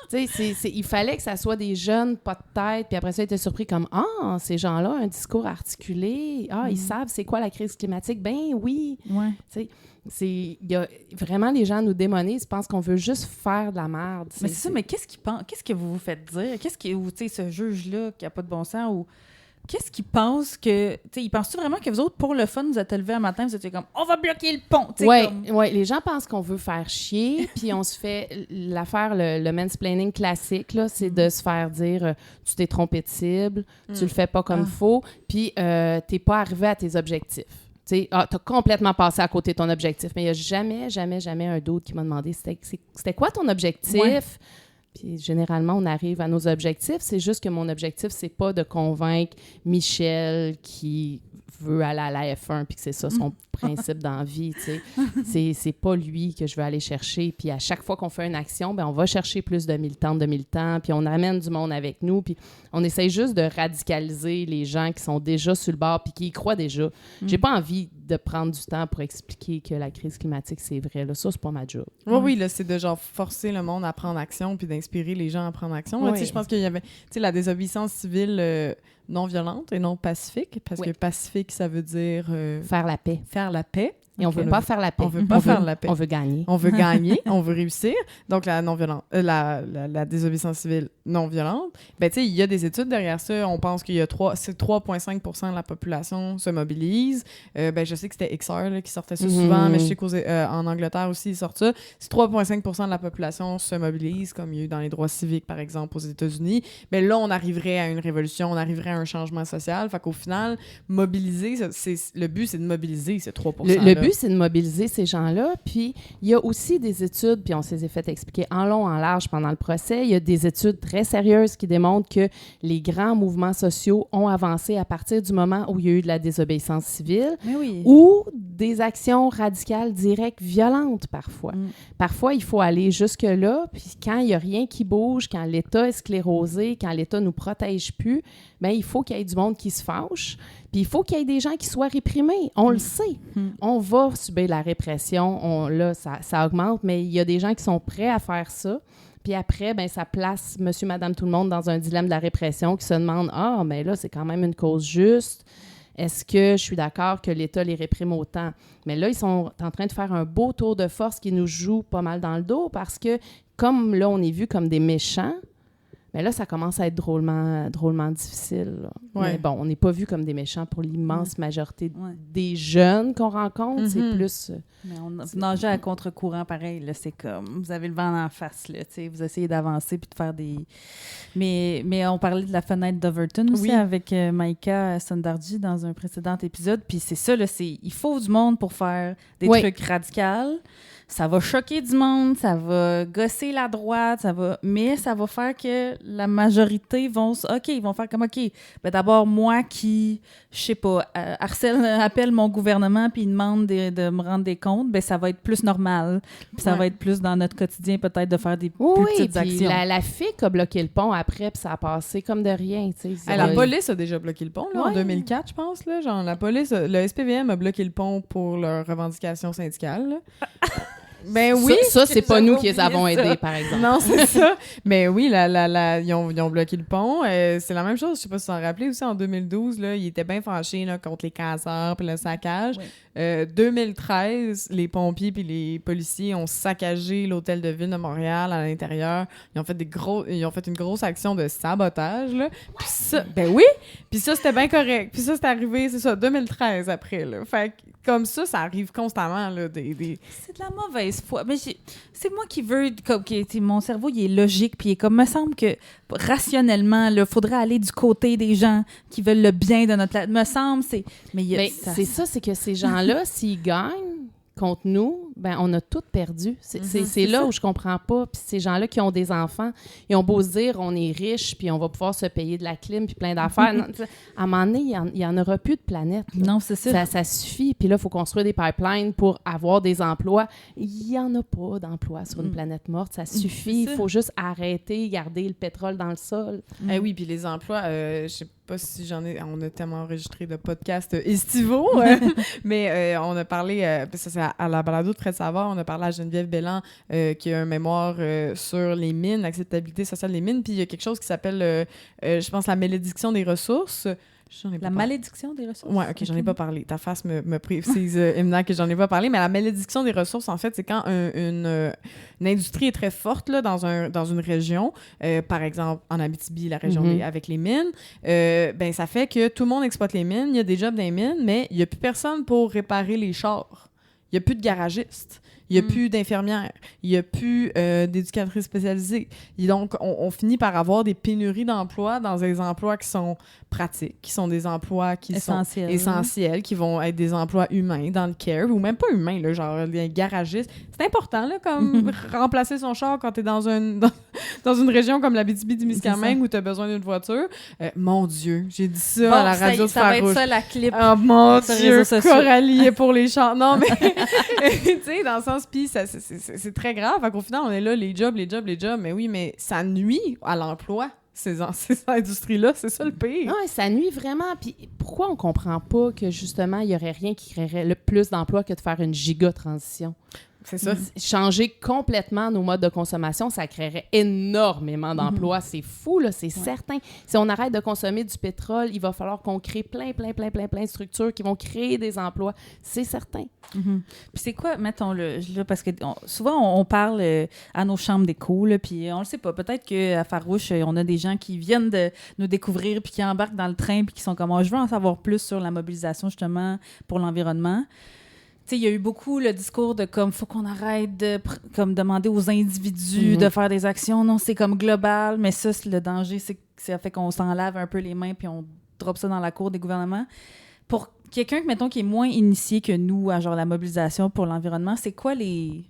tu sais. Il fallait que ça soit des jeunes, pas de tête, puis après ça, ils étaient surpris comme « Ah, ces gens-là, un discours articulé, ils savent c'est quoi la crise climatique? Ben oui! Ouais. » Tu sais, il y a vraiment les gens nous démonisent, ils pensent qu'on veut juste faire de la merde. Mais c'est ça, mais qu'est-ce que vous vous faites dire? Qu'est-ce que, ou tu sais, ce juge-là qui a pas de bon sens, ou qu'est-ce qu'il pense que, tu sais, il pense-tu vraiment que vous autres, pour le fun, vous êtes levés un matin, vous étiez comme, on va bloquer le pont, tu sais, Oui, les gens pensent qu'on veut faire chier, puis on se fait l'affaire, le mansplaining classique, là, c'est de se faire dire, tu t'es trompé de cible, tu le fais pas comme il faut, puis t'es pas arrivé à tes objectifs. Tu as complètement passé à côté de ton objectif. Mais il n'y a jamais un d'autre qui m'a demandé c'était quoi ton objectif? Ouais. Puis généralement, on arrive à nos objectifs. C'est juste que mon objectif, c'est pas de convaincre Michel qui veut aller à la F1 puis que c'est ça son principe dans la vie, tu sais. C'est pas lui que je veux aller chercher. Puis à chaque fois qu'on fait une action, ben on va chercher plus de militants, puis on amène du monde avec nous, puis on essaye juste de radicaliser les gens qui sont déjà sur le bord puis qui y croient déjà. J'ai pas envie de prendre du temps pour expliquer que la crise climatique, c'est vrai. Là, ça, c'est pas ma job. Oui, là, c'est de genre forcer le monde à prendre action puis d'inspirer les gens à prendre action. Là, je pense qu'il y avait la désobéissance civile non violente et non pacifique, parce que pacifique, ça veut dire... faire la paix. Faire la paix. Et on veut pas faire la paix. On veut pas faire la paix. On veut gagner. On veut gagner, on veut réussir. Donc, la non-violente, la désobéissance civile non-violente, ben, tu sais, il y a des études derrière ça. On pense qu'il y a 3,5% de la population se mobilise. Ben, je sais que c'était XR là, qui sortait ça souvent, mais je sais qu'en Angleterre aussi, ils sortent ça. Si 3,5% de la population se mobilise, comme il y a eu dans les droits civiques, par exemple, aux États-Unis, ben là, on arriverait à une révolution, on arriverait à un changement social. Fait qu'au final, mobiliser, le but, c'est de mobiliser ces 3%. Le but, c'est de mobiliser ces gens-là. Puis, il y a aussi des études, puis on s'est fait expliquer en long, en large pendant le procès. Il y a des études très sérieuses qui démontrent que les grands mouvements sociaux ont avancé à partir du moment où il y a eu de la désobéissance civile ou des actions radicales directes violentes parfois. Parfois, il faut aller jusque-là. Puis, quand il n'y a rien qui bouge, quand l'État est sclérosé, quand l'État ne nous protège plus, bien, il faut qu'il y ait du monde qui se fâche. Puis il faut qu'il y ait des gens qui soient réprimés. On le sait. On va subir la répression. Là, ça augmente, mais il y a des gens qui sont prêts à faire ça. Puis après, ben, ça place monsieur, madame, tout le monde dans un dilemme de la répression qui se demande « Ah, mais là, c'est quand même une cause juste. Est-ce que je suis d'accord que l'État les réprime autant? » Mais là, ils sont en train de faire un beau tour de force qui nous joue pas mal dans le dos parce que, comme là, on est vus comme des méchants, mais là, ça commence à être drôlement difficile. Ouais. Mais bon, on n'est pas vus comme des méchants pour l'immense majorité des jeunes qu'on rencontre. C'est plus... Mais on nageait à contre-courant, pareil. Là, c'est comme, vous avez le vent en face. Là, vous essayez d'avancer puis de faire des... Mais on parlait de la fenêtre d'Overton aussi avec Maïka Sondarji dans un précédent épisode. Puis c'est ça, là, il faut du monde pour faire des trucs radicaux. Ça va choquer du monde, ça va gosser la droite, mais ça va faire que la majorité ils vont faire comme, OK, ben d'abord, moi qui, je sais pas, appelle mon gouvernement puis il demande de me rendre des comptes, ben ça va être plus normal. Puis ça va être plus dans notre quotidien, peut-être, de faire des plus petites actions. La FIC a bloqué le pont après, puis ça a passé comme de rien. La police a déjà bloqué le pont, là, en 2004, je pense. Là, genre, la police, le SPVM a bloqué le pont pour leurs revendications syndicales. Ben oui. Ça c'est pas nous qui les avons aidés, par exemple. Non, c'est ça. Mais oui, ils ont bloqué le pont. C'est la même chose, je sais pas si vous en rappelez aussi, en 2012, là, ils étaient bien fâchés là, contre les casseurs puis le saccage. 2013, les pompiers puis les policiers ont saccagé l'hôtel de ville de Montréal à l'intérieur. Ils ont fait une grosse action de sabotage. Là. Puis ça, ben oui! Puis ça, c'était bien correct. Puis ça, c'est arrivé, c'est ça, 2013 après. Là. Fait que, comme ça arrive constamment. Là, C'est de la mauvaise foi. Mais c'est moi qui veux... mon cerveau, il est logique. Puis il est comme, me semble que rationnellement, il faudrait aller du côté des gens qui veulent le bien de notre... Me semble, c'est... c'est ça, c'est que ces gens-là, s'ils gagnent contre nous, ben on a tout perdu. C'est c'est là ça. où je comprends pas. Puis ces gens-là qui ont des enfants, ils ont beau se dire on est riche, puis on va pouvoir se payer de la clim, puis plein d'affaires. Non, à un moment donné, il y en aura plus de planète. Là. Non, c'est ça. Ça suffit. Puis là, il faut construire des pipelines pour avoir des emplois. Il n'y en a pas d'emplois sur une planète morte. Ça suffit. Il ça. faut juste arrêter, garder le pétrole dans le sol. Eh oui, puis les emplois, je sais pas si on a tellement enregistré de podcasts estivaux, mais on a parlé, ça c'est à la balado de Fred Savard, on a parlé à Geneviève Belland qui a un mémoire sur les mines, l'acceptabilité sociale des mines, puis il y a quelque chose qui s'appelle, je pense, la malédiction des ressources. J'en ai pas La parlé. malédiction des ressources. Ouais, ok, j'en ai pas parlé. Ta face me précise, Emna, que j'en ai pas parlé. Mais la malédiction des ressources, en fait, c'est quand une industrie est très forte là, dans une région, par exemple en Abitibi, la région avec les mines, ben ça fait que tout le monde exploite les mines, il y a des jobs dans les mines, mais il n'y a plus personne pour réparer les chars. Il n'y a plus de garagistes. Il n'y a plus d'infirmières. Il n'y a plus d'éducatrices spécialisées. Et donc, on finit par avoir des pénuries d'emplois dans des emplois qui sont pratiques, qui sont des emplois qui sont essentiels, qui vont être des emplois humains dans le care, ou même pas humains, là, genre les garagistes. C'est important, là, comme remplacer son char quand tu es dans une région comme l'Abitibi-Témiscamingue où tu as besoin d'une voiture. Mon Dieu, j'ai dit ça Bon, à la radio de ça va être Farouche. ça, la clip. Oh mon sur les Dieu, réseaux sociaux. Coralie est pour les chars. Non, mais tu sais, dans le sens, puis c'est très grave. Fait qu'au final, on est là, les jobs. Mais oui, mais ça nuit à l'emploi, ces industries-là. C'est ça le pire. Non, ça nuit vraiment. Puis pourquoi on comprend pas que, justement, il y aurait rien qui créerait le plus d'emplois que de faire une giga-transition? C'est ça. Changer complètement nos modes de consommation, ça créerait énormément d'emplois. C'est fou, là, c'est certain. Si on arrête de consommer du pétrole, il va falloir qu'on crée plein de structures qui vont créer des emplois. C'est certain. Puis c'est quoi, mettons-le, là, parce que souvent on parle à nos chambres d'écho, là, puis on le sait pas, peut-être qu'à Farouche, on a des gens qui viennent de nous découvrir puis qui embarquent dans le train puis qui sont comme, oh, je veux en savoir plus sur la mobilisation justement pour l'environnement. Tu sais, il y a eu beaucoup le discours de comme, faut qu'on arrête de comme demander aux individus de faire des actions. Non, c'est comme global, mais ça, le danger, c'est que ça fait qu'on s'en lave un peu les mains puis on drop ça dans la cour des gouvernements. Pour quelqu'un, mettons, qui est moins initié que nous à genre la mobilisation pour l'environnement, c'est quoi les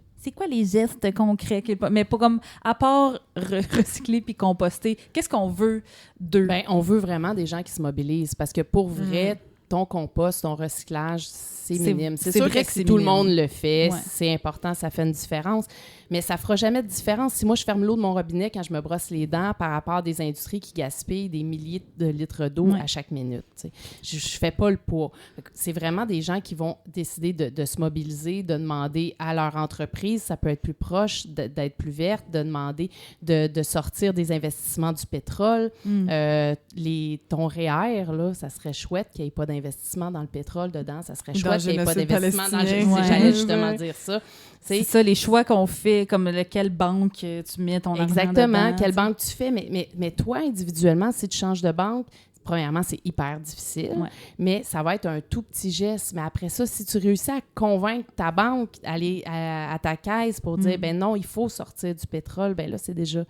gestes concrets? Mais pas comme, à part recycler puis composter, qu'est-ce qu'on veut d'eux? Ben, on veut vraiment des gens qui se mobilisent parce que pour vrai, ton compost, ton recyclage, c'est minime. C'est sûr vrai que que si c'est tout le minime. monde le fait, Ouais. c'est important, ça fait une différence. Mais ça fera jamais de différence si moi, je ferme l'eau de mon robinet quand je me brosse les dents par rapport à des industries qui gaspillent des milliers de litres d'eau à chaque minute. T'sais. Je fais pas le poids. C'est vraiment des gens qui vont décider de se mobiliser, de demander à leur entreprise, ça peut être plus proche, d'être plus verte, de demander de sortir des investissements du pétrole. Ton REER, là, ça serait chouette qu'il n'y ait pas d'investissement dans le pétrole dedans. Ça serait chouette qu'il n'y ait pas d'investissement dans le palestinien. J'allais justement dire ça. C'est ça, les choix qu'on fait, comme quelle banque tu mets ton argent Exactement, dedans, quelle banque tu fais. Mais toi, individuellement, si tu changes de banque, premièrement, c'est hyper difficile, mais ça va être un tout petit geste. Mais après ça, si tu réussis à convaincre ta banque d'aller à ta caisse pour dire, ben non, il faut sortir du pétrole, ben là, c'est déjà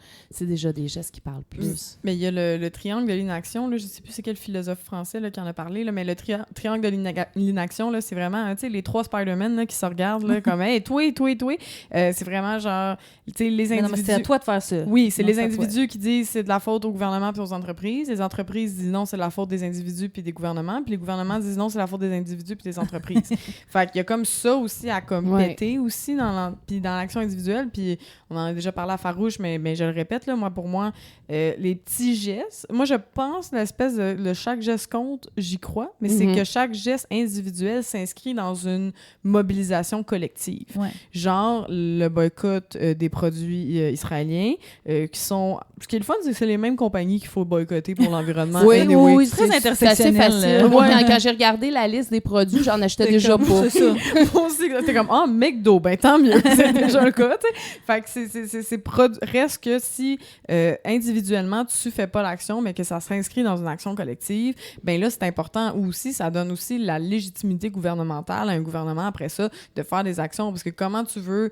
des gestes qui parlent plus. Mais il y a le triangle de l'inaction, là, je sais plus c'est quel philosophe français là, qui en a parlé, là, mais le triangle de l'inaction, là, c'est vraiment, tu sais, les 3 Spider-Man là, qui se regardent là, comme, hey, toi. C'est vraiment genre, tu sais, les individus. Non, mais c'est à toi de faire ça. Oui, c'est Non, les c'est à individus qui disent c'est de la faute au gouvernement puis aux entreprises. Les entreprises disent non, c'est de la faute des individus puis des gouvernements. Puis les gouvernements disent non, c'est la faute des individus puis des entreprises. Fait qu'il y a comme ça aussi à comme péter aussi puis dans l'action individuelle. Puis on en a déjà parlé à Farouche, mais je le répète, là, pour moi, les petits gestes, moi je pense l'espèce de chaque geste compte, j'y crois, mais c'est que chaque geste individuel s'inscrit dans une mobilisation collective. Ouais. Genre le boycott des produits israéliens, qui sont... Ce qui est le fun, c'est que c'est les mêmes compagnies qu'il faut boycotter pour l'environnement. Oui, très c'est assez intersectionnel. facile. Moi, quand j'ai regardé la liste des produits, j'en achetais déjà pas. C'est ça. Moi aussi, t'es comme, ah, McDo, ben tant mieux, c'est déjà le cas, tu sais. Fait que reste que si individuellement, tu fais pas l'action, mais que ça s'inscrit dans une action collective, ben là, c'est important aussi, ça donne aussi la légitimité gouvernementale à un gouvernement après ça de faire des actions, parce que comment tu veux,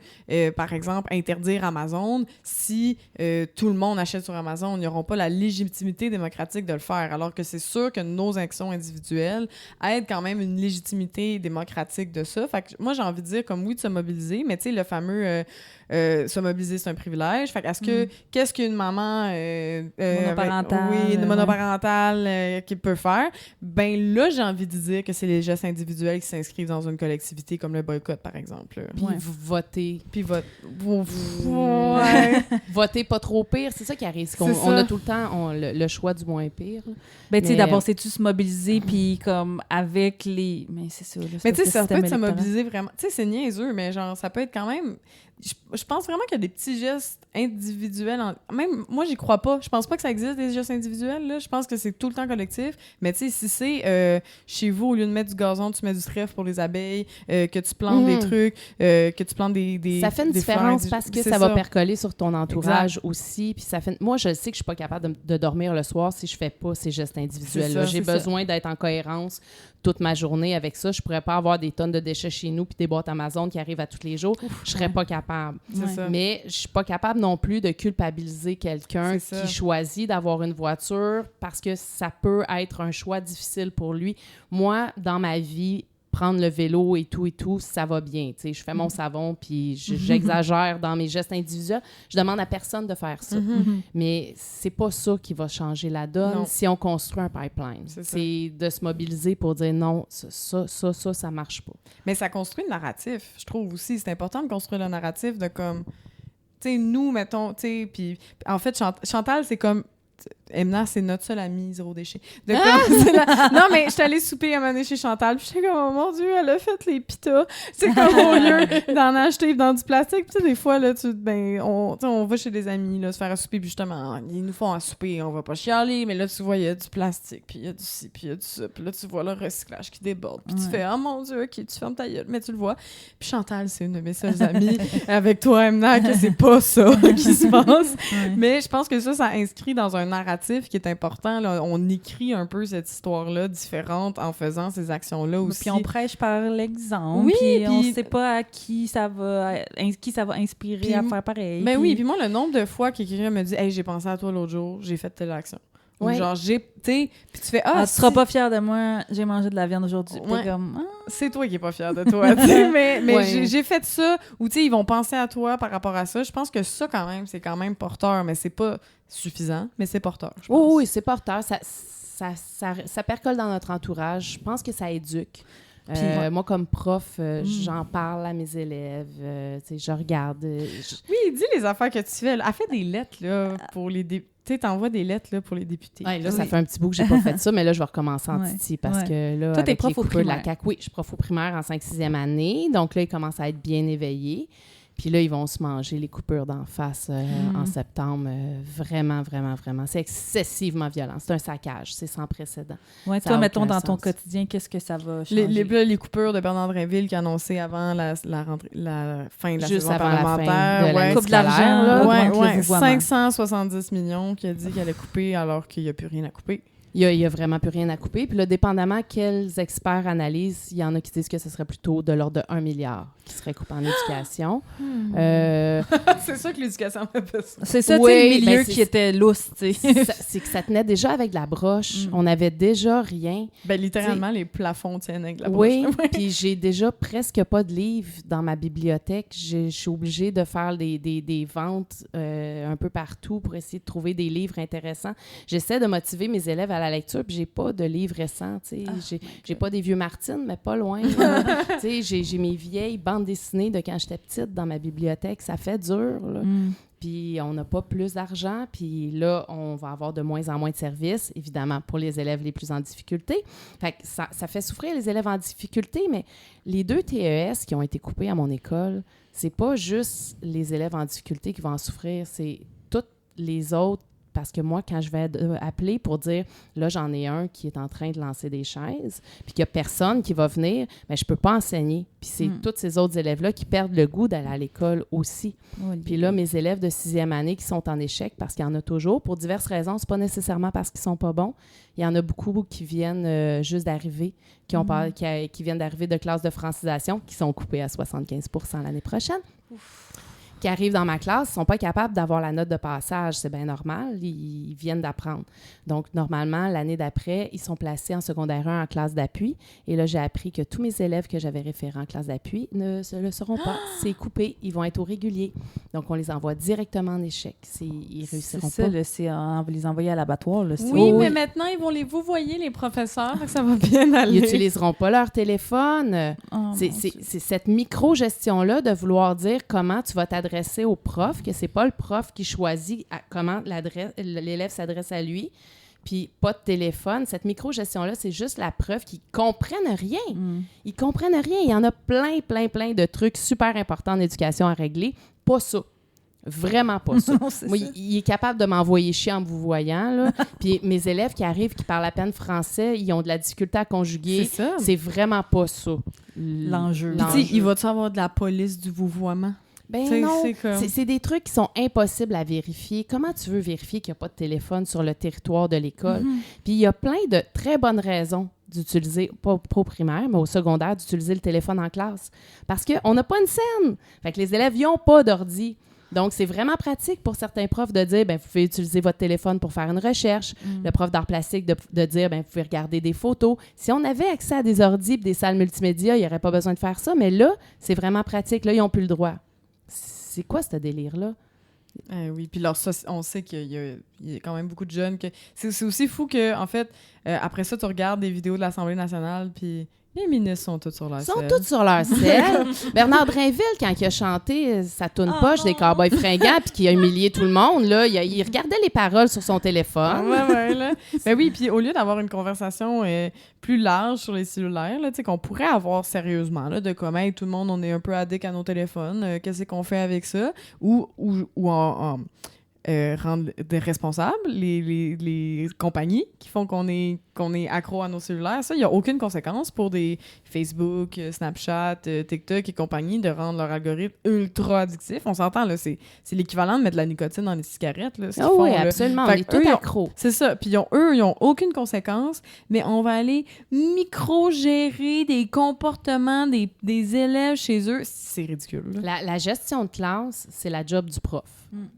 par exemple, interdire Amazon si tout le monde achète sur Amazon, ils n'auront pas la légitimité démocratique de le faire. Alors genre que c'est sûr que nos actions individuelles aident quand même une légitimité démocratique de ça. Fait que moi, j'ai envie de dire, comme oui, de se mobiliser, mais tu sais, le fameux se mobiliser, c'est un privilège. Fait que qu'est-ce qu'une maman monoparentale, monoparentale qui peut faire? Ben là, j'ai envie de dire que c'est les gestes individuels qui s'inscrivent dans une collectivité comme le boycott, par exemple. Puis voter. Puis Voter pas trop pire, c'est ça qui arrive. On a tout le temps le choix du moins pire. Ben, tu sais, d'abord, c'est-tu se mobiliser, puis comme avec les... Mais c'est ça. Là, mais tu sais, ça peut être se mobiliser vraiment. Tu sais, c'est niaiseux, mais genre, ça peut être quand même... Je pense vraiment qu'il y a des petits gestes individuels. Même moi, j'y crois pas. Je pense pas que ça existe, des gestes individuels. Là. Je pense que c'est tout le temps collectif. Mais tu sais, si c'est chez vous, au lieu de mettre du gazon, tu mets du trèfle pour les abeilles, que tu plantes des trucs, que tu plantes des ça fait une différence parce que ça va percoler sur ton entourage aussi. Puis ça fait... Moi, je sais que je suis pas capable de dormir le soir si je fais pas ces gestes individuels-là. J'ai besoin d'être en cohérence toute ma journée avec ça. Je pourrais pas avoir des tonnes de déchets chez nous puis des boîtes Amazon qui arrivent à tous les jours. Je serais pas capable. Mais je suis pas capable non plus de culpabiliser quelqu'un qui choisit d'avoir une voiture parce que ça peut être un choix difficile pour lui. Moi, dans ma vie, prendre le vélo et tout, ça va bien. T'sais, je fais mon savon, puis j'exagère dans mes gestes individuels. Je demande à personne de faire ça. Mais c'est pas ça qui va changer la donne si on construit un pipeline. C'est de se mobiliser pour dire non, ça marche pas. Mais ça construit le narratif, je trouve aussi. C'est important de construire le narratif de comme... Tu sais, nous, mettons, tu sais, puis en fait, Chantal, c'est comme... Emna, c'est notre seule amie zéro déchet. Non, mais je suis allée souper à un moment donné chez Chantal, puis j'étais comme, oh mon Dieu, elle a fait les pitas. C'est comme au lieu d'en acheter dans du plastique. Puis des fois, là, on va chez des amis, là, se faire à souper, puis justement, ils nous font à souper, on va pas chialer, mais là, tu vois, il y a du plastique, puis il y a du ci, puis il y a du ça, puis là, tu vois le recyclage qui déborde, puis tu fais, oh mon Dieu, OK, tu fermes ta gueule, mais tu le vois. Puis Chantal, c'est une de mes seules amies, avec toi, Emna, que c'est pas ça qui se passe. Mais je pense que ça inscrit dans un narratif qui est important. Là. On écrit un peu cette histoire-là différente en faisant ces actions-là aussi. Puis on prêche par l'exemple. Oui, puis on sait pas à qui ça va inspirer à faire pareil. Ben oui, puis moi, le nombre de fois que quelqu'un me dit « Hey, j'ai pensé à toi l'autre jour, j'ai fait telle action. » Ou genre, tu sais, puis tu fais « Ah, tu seras pas fière de moi, j'ai mangé de la viande aujourd'hui. » Comme c'est toi qui es pas fière de toi, tu sais, mais j'ai fait ça, ou tu sais, ils vont penser à toi par rapport à ça. Je pense que ça, quand même, c'est quand même porteur, mais c'est pas suffisant, mais c'est porteur, je pense. Oui, c'est porteur. Ça percole dans notre entourage. Je pense que ça éduque. Moi, comme prof, j'en parle à mes élèves. Je regarde. Oui, dis les affaires que tu fais. Elle fait des lettres là, pour les députés. Tu sais, t'envoies des lettres là, pour les députés. Ouais, là, ça fait un petit bout que j'ai pas fait ça, mais là, je vais recommencer en titi parce que là, toi, t'es avec prof au primaire. De la CAQ, oui, je suis prof au primaire en 5e année. Donc là, ils commencent à être bien éveillés. Puis là, ils vont se manger les coupures d'en face en septembre. Vraiment, vraiment, vraiment. C'est excessivement violent. C'est un saccage. C'est sans précédent. Oui, toi, mettons, dans ton quotidien, qu'est-ce que ça va changer? Les coupures de Bernard Drinville qui annonçaient avant la fin de la juste saison avant parlementaire. La fin de coupe de l'argent. Ouais, 570 millions qu'il a dit qu'il allait couper alors qu'il n'y a plus rien à couper. Il y a vraiment plus rien à couper. Puis là, dépendamment quels experts analysent, il y en a qui disent que ce serait plutôt de l'ordre de 1 milliard qui serait coupé en éducation. C'est ça que l'éducation fait pas ça. C'est ça, tu sais, le milieu qui était lousse, tu sais. C'est que ça tenait déjà avec de la broche. On avait déjà rien. Ben, littéralement, les plafonds tiennent avec de la broche. Oui, puis j'ai déjà presque pas de livres dans ma bibliothèque. Je suis obligée de faire des ventes un peu partout pour essayer de trouver des livres intéressants. J'essaie de motiver mes élèves à la lecture, puis j'ai pas de livres récents, tu sais. J'ai pas des vieux Martine, mais pas loin. Tu sais, j'ai mes vieilles bandes dessinées de quand j'étais petite dans ma bibliothèque. Ça fait dur, là. Puis on n'a pas plus d'argent, puis là, on va avoir de moins en moins de services, évidemment, pour les élèves les plus en difficulté. Fait que ça fait souffrir les élèves en difficulté, mais les 2 TES qui ont été coupés à mon école, c'est pas juste les élèves en difficulté qui vont en souffrir, c'est toutes les autres. Parce que moi, quand je vais appeler pour dire, là, j'en ai un qui est en train de lancer des chaises, puis qu'il n'y a personne qui va venir, bien, je ne peux pas enseigner. Puis c'est tous ces autres élèves-là qui perdent le goût d'aller à l'école aussi. Puis là, mes élèves de 6e année qui sont en échec, parce qu'il y en a toujours, pour diverses raisons, c'est pas nécessairement parce qu'ils ne sont pas bons. Il y en a beaucoup qui viennent juste d'arriver, qui viennent d'arriver de classe de francisation, qui sont coupés à 75% l'année prochaine. qui arrivent dans ma classe ne sont pas capables d'avoir la note de passage. C'est bien normal, ils viennent d'apprendre. Donc, normalement, l'année d'après, ils sont placés en secondaire 1 en classe d'appui. Et là, j'ai appris que tous mes élèves que j'avais référés en classe d'appui ne le seront pas. C'est coupé, ils vont être au régulier. Donc, on les envoie directement en échec. Ils réussiront C'est pas. ça, là, c'est les envoyer à l'abattoir. Là, Oui, mais maintenant, ils vont vous voyez, les professeurs, fait que ça va bien aller. Ils n'utiliseront pas leur téléphone. Oh, C'est mon Dieu. cette micro-gestion-là de vouloir dire comment tu vas t'adresser au prof, que c'est pas le prof qui choisit comment l'élève s'adresse à lui, puis pas de téléphone. Cette micro-gestion-là, c'est juste la preuve qu'ils comprennent rien. Ils comprennent rien. Il y en a plein de trucs super importants en éducation à régler. Pas ça. Vraiment pas ça. Non, c'est Moi, ça. il est capable de m'envoyer chier en vous voyant, là. Puis mes élèves qui arrivent, qui parlent à peine français, ils ont de la difficulté à conjuguer. C'est ça. C'est vraiment pas ça. L'enjeu. Puis, tu sais, il va-tu avoir de la police du vouvoiement? Ben T'sais, non, c'est comme- c'est des trucs qui sont impossibles à vérifier. Comment tu veux vérifier qu'il n'y a pas de téléphone sur le territoire de l'école? Puis il y a plein de très bonnes raisons d'utiliser, pas au primaire, mais au secondaire, d'utiliser le téléphone en classe. Parce qu'on n'a pas une scène. Fait que les élèves n'ont pas d'ordi. Donc, c'est vraiment pratique pour certains profs de dire, ben vous pouvez utiliser votre téléphone pour faire une recherche. Le prof d'art plastique de dire, ben vous pouvez regarder des photos. Si on avait accès à des ordis et des salles multimédia, il n'y aurait pas besoin de faire ça. Mais là, c'est vraiment pratique. Là, ils n'ont plus le droit. C'est quoi ce délire-là? Oui, puis alors ça, on sait qu'il y a quand même beaucoup de jeunes que... C'est aussi fou que, en fait, après ça, tu regardes des vidéos de l'Assemblée nationale, puis les ministres sont tous sur leur Ils sont selle. tous sur leur selle. Bernard Drinville, quand il a chanté sa toune poche des Cowboys fringants puis qu'il a humilié tout le monde, là, il regardait les paroles sur son téléphone. Ouais, là. Ben oui, puis au lieu d'avoir une conversation plus large sur les cellulaires, là, tu sais, qu'on pourrait avoir sérieusement, là, de comment tout le monde, on est un peu addict à nos téléphones, qu'est-ce qu'on fait avec ça, ou rendre des responsables les compagnies qui font qu'on est accro à nos cellulaires. Ça, il n'y a aucune conséquence pour des Facebook, Snapchat, TikTok et compagnie de rendre leur algorithme ultra addictif. On s'entend, là, c'est l'équivalent de mettre de la nicotine dans les cigarettes, là, ce qu'ils font, Oui, là. absolument. Fait On est que eux, tous ils ont- accros. C'est ça. Puis eux, ils n'ont aucune conséquence, mais on va aller micro-gérer des comportements des élèves chez eux. C'est ridicule, là. La gestion de classe, c'est la job du prof.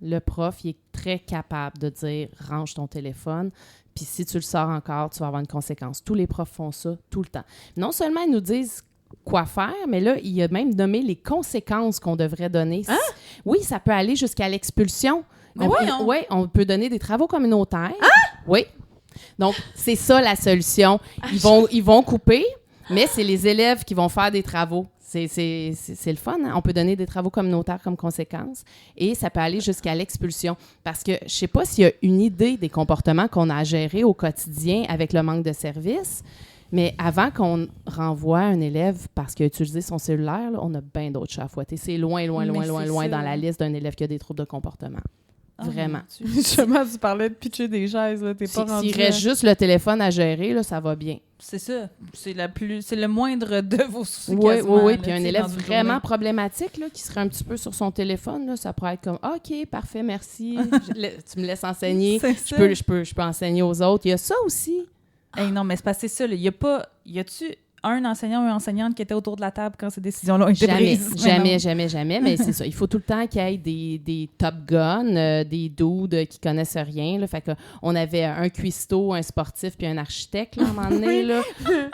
Le prof, il est très capable de dire « range ton téléphone », puis si tu le sors encore, tu vas avoir une conséquence. Tous les profs font ça tout le temps. Non seulement ils nous disent quoi faire, mais là, il a même nommé les conséquences qu'on devrait donner. Hein? Oui, ça peut aller jusqu'à l'expulsion. Mais voyons! Oui, on peut donner des travaux communautaires. Oui. Donc, c'est ça la solution. Ils vont couper, mais c'est les élèves qui vont faire des travaux. C'est le fun, hein? On peut donner des travaux communautaires comme conséquence et ça peut aller jusqu'à l'expulsion. Parce que je ne sais pas s'il y a une idée des comportements qu'on a à gérer au quotidien avec le manque de services, mais avant qu'on renvoie un élève parce qu'il a utilisé son cellulaire, là, on a bien d'autres chats à fouetter. C'est loin c'est dans ça. la liste d'un élève qui a des troubles de comportement. Oh, Vraiment. mon Dieu. Justement, tu parlais de pitcher des chaises, là, t'es pas rendu... S'il reste juste le téléphone à gérer, là, ça va bien. C'est ça. C'est le moindre de vos soucis. Oui, quasiment, oui. là, Puis un tu sais, élève dans une vraiment journée. problématique là, qui serait un petit peu sur son téléphone, là, ça pourrait être comme OK, parfait, merci. Tu me laisses enseigner. C'est ça. Je peux enseigner aux autres. Il y a ça aussi. Hey, non, mais c'est pas c'est ça. Il y a pas. Y a-tu un enseignant ou une enseignante qui était autour de la table quand ces décisions-là ont été prises? Jamais. Mais c'est ça. Il faut tout le temps qu'il y ait des top guns, des dudes qui connaissent rien. Là. Fait que on avait un cuistot, un sportif puis un architecte là, à un moment donné. Là.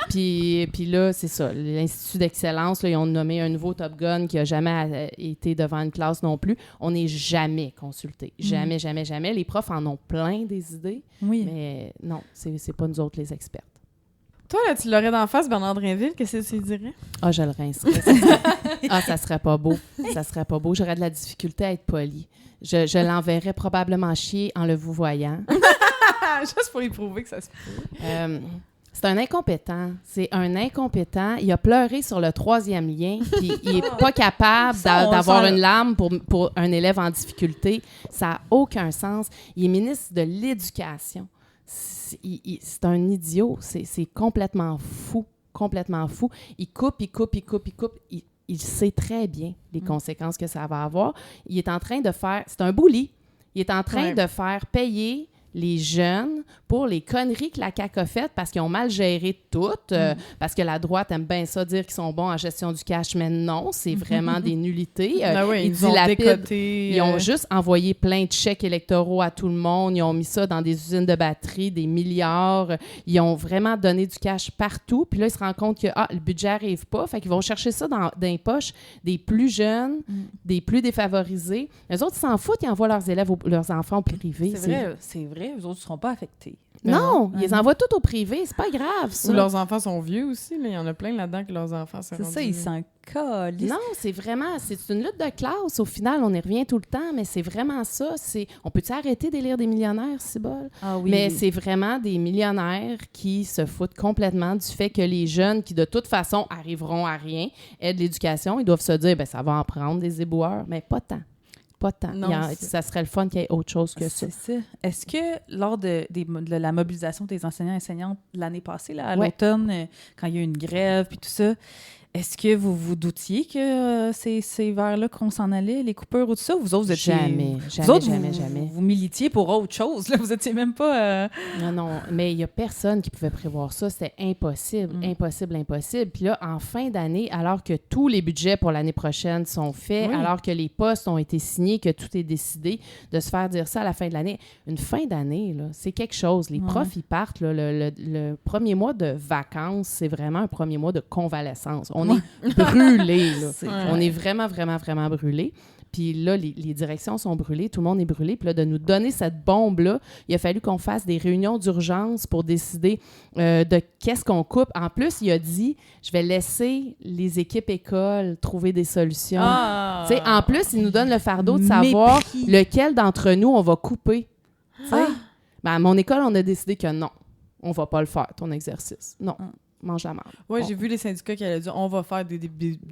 Puis là, c'est ça. L'Institut d'excellence, là, ils ont nommé un nouveau top gun qui n'a jamais été devant une classe non plus. On n'est jamais consulté. Jamais. Les profs en ont plein des idées. Oui. Mais non, c'est pas nous autres les experts. Toi, là, tu l'aurais d'en face, Bernard Drinville, qu'est-ce que tu dirais? Ah, je le rincerais. Ça serait pas beau. Ça serait pas beau. J'aurais de la difficulté à être polie. Je l'enverrais probablement chier en le vous voyant. Juste pour lui prouver que ça se peut. C'est un incompétent. C'est un incompétent. Il a pleuré sur le 3e lien, puis il est pas capable d'avoir une larme pour un élève en difficulté. Ça n'a aucun sens. Il est ministre de l'Éducation. C'est un idiot. C'est complètement fou. Complètement fou. Il coupe. Il sait très bien les conséquences que ça va avoir. Il est en train de faire... C'est un bully. Il est en train de faire payer les jeunes pour les conneries que la CAQ a faites parce qu'ils ont mal géré toutes, parce que la droite aime bien ça dire qu'ils sont bons en gestion du cash, mais non, c'est vraiment des nullités. Ils ont décoté. Ils ont juste envoyé plein de chèques électoraux à tout le monde, ils ont mis ça dans des usines de batterie, des milliards, ils ont vraiment donné du cash partout, puis là, ils se rendent compte que le budget n'arrive pas, fait qu'ils vont chercher ça dans les poches des plus jeunes, des plus défavorisés. Les autres, ils s'en foutent, ils envoient leurs élèves, leurs enfants au privé. C'est vrai, eux autres ne seront pas affectés. Non, ils les envoient tous au privé, c'est pas grave, ça. Ou leurs enfants sont vieux aussi, là. Il y en a plein là-dedans que leurs enfants sont C'est ça, ils s'en collent. Non, c'est une lutte de classe. Au final, on y revient tout le temps, mais c'est vraiment ça. On peut-tu arrêter d'élire des millionnaires, Cybole? Ah oui. Mais c'est vraiment des millionnaires qui se foutent complètement du fait que les jeunes, qui de toute façon arriveront à rien, aient de l'éducation, ils doivent se dire, ça va en prendre des éboueurs, mais pas tant. Pas tant. Non, ça serait le fun qu'il y ait autre chose que ça. C'est ça. Est-ce que lors de la mobilisation des enseignants et enseignantes l'année passée, là, à l'automne, quand il y a eu une grève puis tout ça, est-ce que vous vous doutiez que c'est vers là qu'on s'en allait, les coupures ou tout ça? Vous autres, vous étiez... Jamais. Vous militiez pour autre chose, là. Vous étiez même pas... Non, mais il n'y a personne qui pouvait prévoir ça. C'était impossible. Puis là, en fin d'année, alors que tous les budgets pour l'année prochaine sont faits, alors que les postes ont été signés, que tout est décidé, de se faire dire ça à la fin de l'année. Une fin d'année, là, c'est quelque chose. Les profs, ils partent. Là, le premier mois de vacances, c'est vraiment un premier mois de convalescence. On est brûlés, là. On est vraiment, vraiment, vraiment brûlés. Puis là, les directions sont brûlées, tout le monde est brûlé. Puis là, de nous donner cette bombe-là, il a fallu qu'on fasse des réunions d'urgence pour décider de qu'est-ce qu'on coupe. En plus, il a dit, je vais laisser les équipes écoles trouver des solutions. En plus, il nous donne le fardeau de savoir lequel d'entre nous on va couper. À mon école, on a décidé que non, on va pas le faire, ton exercice. Non. Mange la marde. Oui, j'ai vu les syndicats qui allaient dire on va faire des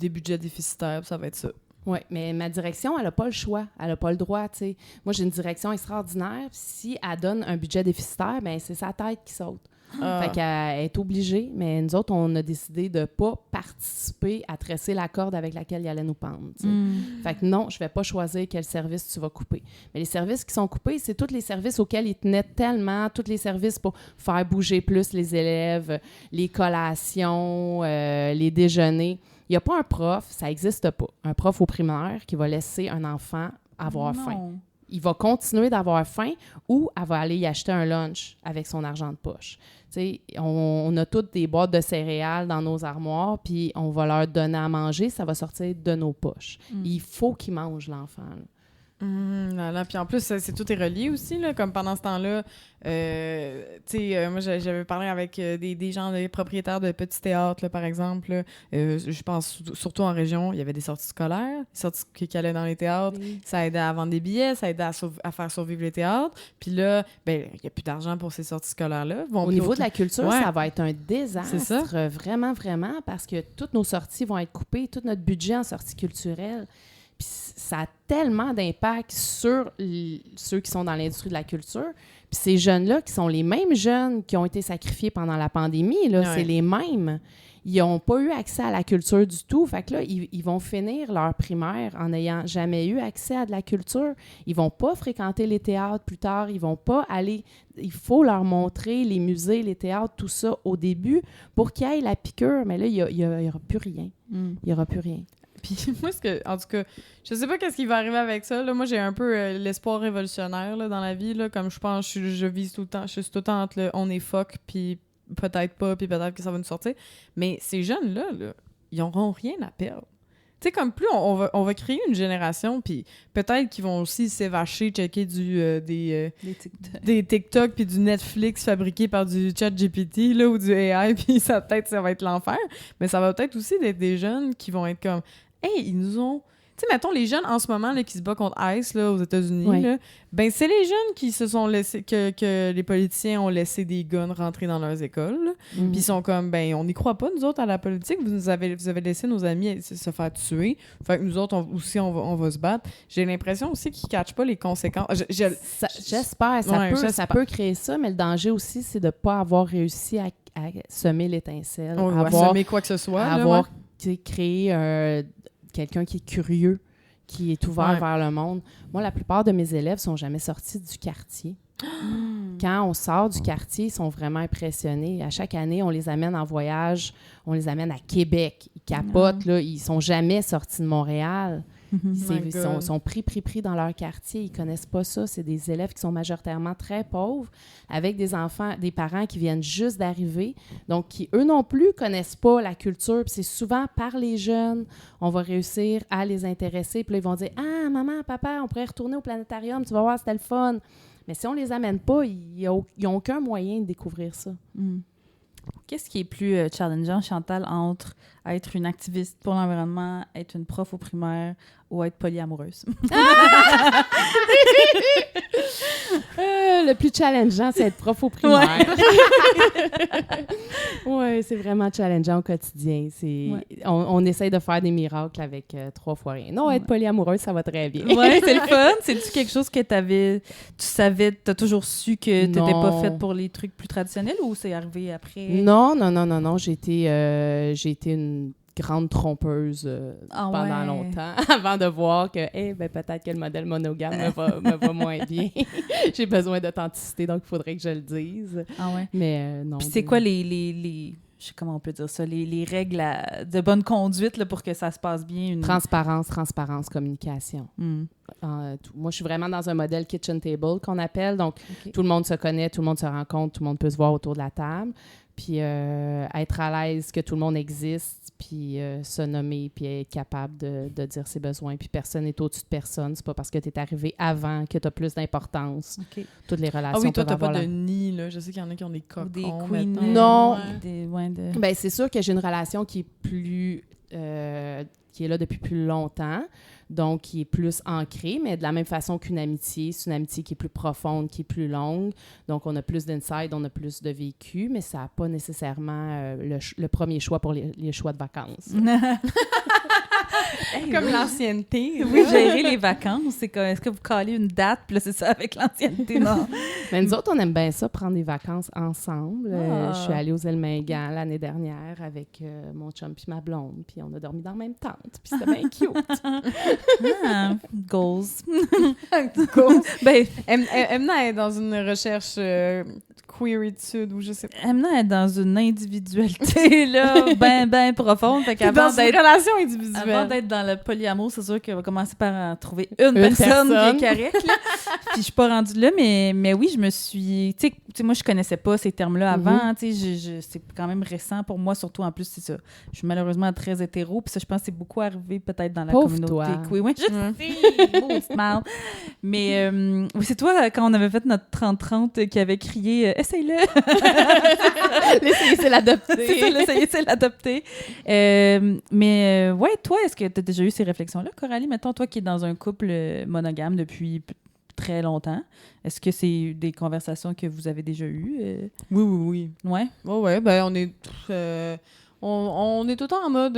budgets déficitaires, ça va être ça. Oui, mais ma direction, elle n'a pas le choix. Elle n'a pas le droit, tu sais. Moi, j'ai une direction extraordinaire. Si elle donne un budget déficitaire, bien, c'est sa tête qui saute. Fait qu'elle est obligée, mais nous autres, on a décidé de ne pas participer à tresser la corde avec laquelle il allait nous pendre. Fait que non, je ne vais pas choisir quel service tu vas couper. Mais les services qui sont coupés, c'est tous les services auxquels ils tenaient tellement, tous les services pour faire bouger plus les élèves, les collations, les déjeuners. Il n'y a pas un prof, ça n'existe pas, un prof au primaire qui va laisser un enfant avoir faim. Il va continuer d'avoir faim ou elle va aller y acheter un lunch avec son argent de poche. On a toutes des boîtes de céréales dans nos armoires, puis on va leur donner à manger, ça va sortir de nos poches. Il faut qu'ils mangent, l'enfant. Puis en plus, c'est tout est relié aussi, là, comme pendant ce temps-là. Moi, j'avais parlé avec des gens, des propriétaires de petits théâtres, là, par exemple. Là, je pense surtout en région, il y avait des sorties scolaires, des sorties qui allaient dans les théâtres. Oui. Ça aidait à vendre des billets, ça aidait à faire survivre les théâtres. Puis là, il n'y a plus d'argent pour ces sorties scolaires-là. Au niveau de la culture, ça va être un désastre. C'est ça. Vraiment, vraiment, parce que toutes nos sorties vont être coupées, tout notre budget en sortie culturelle. Puis ça a tellement d'impact sur ceux qui sont dans l'industrie de la culture. Puis ces jeunes-là, qui sont les mêmes jeunes qui ont été sacrifiés pendant la pandémie, là, c'est les mêmes. Ils n'ont pas eu accès à la culture du tout. Fait que là, ils vont finir leur primaire en n'ayant jamais eu accès à de la culture. Ils vont pas fréquenter les théâtres plus tard. Ils vont pas aller... Il faut leur montrer les musées, les théâtres, tout ça au début pour qu'ils aient la piqûre. Mais là, il n'y aura plus rien. Il n'y aura plus rien. Puis moi, en tout cas, je sais pas qu'est-ce qui va arriver avec ça. Là. Moi, j'ai un peu l'espoir révolutionnaire là, dans la vie. Là, comme je pense, je vise tout le temps. Je suis tout le temps entre on est fuck, puis peut-être pas, puis peut-être que ça va nous sortir. Mais ces jeunes-là, ils n'auront rien à perdre. Tu sais, comme plus on va créer une génération, puis peut-être qu'ils vont aussi s'évacher, checker des TikTok puis du Netflix fabriqué par du ChatGPT là, ou du AI, puis ça va être l'enfer. Mais ça va peut-être aussi être des jeunes qui vont être comme « Hey, ils nous ont... » Tu sais, mettons, les jeunes en ce moment là, qui se battent contre ICE là, aux États-Unis, là, ben c'est les jeunes qui se sont laissés, que les politiciens ont laissé des guns rentrer dans leurs écoles. Puis ils sont comme, ben on n'y croit pas, nous autres, à la politique. Vous avez laissé nos amis se faire tuer. Fait que nous autres, on va se battre. J'ai l'impression aussi qu'ils ne catchent pas les conséquences. J'espère. Ça peut créer ça, mais le danger aussi, c'est de ne pas avoir réussi à semer l'étincelle. À semer quoi que ce soit. Avoir créé quelqu'un qui est curieux, qui est ouvert vers le monde. Moi, la plupart de mes élèves sont jamais sortis du quartier. Quand on sort du quartier, ils sont vraiment impressionnés. À chaque année, on les amène en voyage, on les amène à Québec. Ils capotent, là, ils sont jamais sortis de Montréal. Ils sont pris dans leur quartier. Ils connaissent pas ça. C'est des élèves qui sont majoritairement très pauvres, avec des enfants, des parents qui viennent juste d'arriver, donc qui, eux non plus, connaissent pas la culture. Puis c'est souvent par les jeunes, on va réussir à les intéresser. Puis là, ils vont dire « Ah, maman, papa, on pourrait retourner au planétarium, tu vas voir, c'était le fun. » Mais si on les amène pas, ils n'ont aucun moyen de découvrir ça. Qu'est-ce qui est plus challengeant, Chantal, entre être une activiste pour l'environnement, être une prof au primaire ou être polyamoureuse? Le plus challengeant, c'est être prof au primaire. Oui, c'est vraiment challengeant au quotidien. On essaye de faire des miracles avec 3 fois rien. Non, être polyamoureuse, ça va très bien. Oui, c'est le fun. C'est-tu quelque chose que tu savais, tu as toujours su que tu n'étais pas faite pour les trucs plus traditionnels ou c'est arrivé après? Non. J'ai été une grande trompeuse pendant longtemps avant de voir que peut-être que le modèle monogame me va moins bien. J'ai besoin d'authenticité, donc il faudrait que je le dise. Ah ouais? Mais non. Puis c'est quoi les je sais comment on peut dire ça, les règles de bonne conduite là, pour que ça se passe bien? Transparence, communication. Moi, je suis vraiment dans un modèle kitchen table qu'on appelle. Donc, tout le monde se connaît, tout le monde se rencontre, tout le monde peut se voir autour de la table. Puis être à l'aise que tout le monde existe, puis se nommer, puis être capable de dire ses besoins. Puis personne n'est au-dessus de personne. C'est pas parce que tu es arrivé avant que tu as plus d'importance. Toutes les relations toi, t'as avoir pas de nid, là. Je sais qu'il y en a qui ont des cocons. Des queens. Non. Ouais. Ben, c'est sûr que j'ai une relation qui est plus... qui est là depuis plus longtemps, donc qui est plus ancrée, mais de la même façon qu'une amitié, c'est une amitié qui est plus profonde, qui est plus longue, donc on a plus d'insight, on a plus de vécu, mais ça n'a pas nécessairement le premier choix pour les choix de vacances. Comme l'ancienneté. Oui, gérer les vacances, est-ce que vous collez une date, puis là, c'est ça avec l'ancienneté, non? Mais nous autres, on aime bien ça, prendre des vacances ensemble. Je suis allée aux Îles-Mingan l'année dernière avec mon chum puis ma blonde, puis on a dormi dans la même tente, puis c'était bien cute. Goals. Goals. Ben, Emna est dans une recherche queeritude ou je sais pas. Emna est dans une individualité, là, ben profonde. Fait qu'avant dans une relation individuelle. Avant d'être dans le polyamour, c'est sûr qu'elle va commencer par en trouver une personne qui est correcte. Là. Puis je suis pas rendue là, mais oui, je me suis... Tu sais, moi, je connaissais pas ces termes-là avant. Tu sais, c'est quand même récent pour moi, surtout en plus, c'est ça. Je suis malheureusement très hétéro, puis ça, je pense que c'est beaucoup arrivé peut-être dans la communauté. Oui, je sais, maudite mal. Mais oui, c'est toi, quand on avait fait notre 30-30, qui avait crié « Essaye-le! » L'essayer, c'est l'adopter. C'est ça, l'essayer, c'est l'adopter. Mais ouais, toi, est-ce que tu as déjà eu ces réflexions-là, Coralie? Mettons, toi qui es dans un couple monogame depuis très longtemps, est-ce que c'est des conversations que vous avez déjà eues? Oui. Ouais? Ouais, ben on est... on est tout le temps en mode...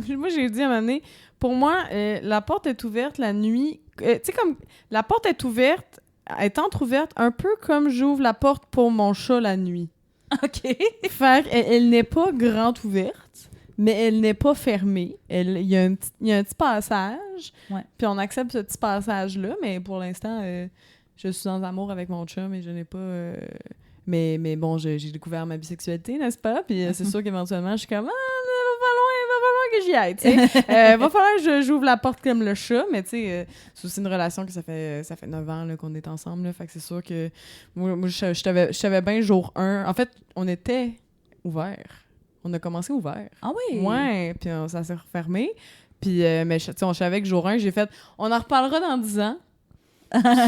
moi, j'ai dit à un moment donné, pour moi, la porte est ouverte la nuit. Tu sais, comme la porte est ouverte, elle est entrouverte, un peu comme j'ouvre la porte pour mon chat la nuit. OK. Fait elle n'est pas grande ouverte, mais elle n'est pas fermée. Il y a un petit passage, puis on accepte ce petit passage-là, mais pour l'instant, je suis en amour avec mon chum et je n'ai pas... Mais bon, j'ai découvert ma bisexualité, n'est-ce pas? Puis c'est sûr qu'éventuellement, je suis comme « Ah, va falloir que j'y aille, tu sais. Va falloir que j'ouvre la porte comme le chat, mais tu sais, c'est aussi une relation que ça fait 9 ans là, qu'on est ensemble, là, fait que c'est sûr que moi je savais bien jour 1. En fait, on était ouverts. On a commencé ouvert. Ah oui? Ouais, puis ça s'est refermé. Puis, mais tu sais, on savait que jour 1, j'ai fait « On en reparlera dans 10 ans. »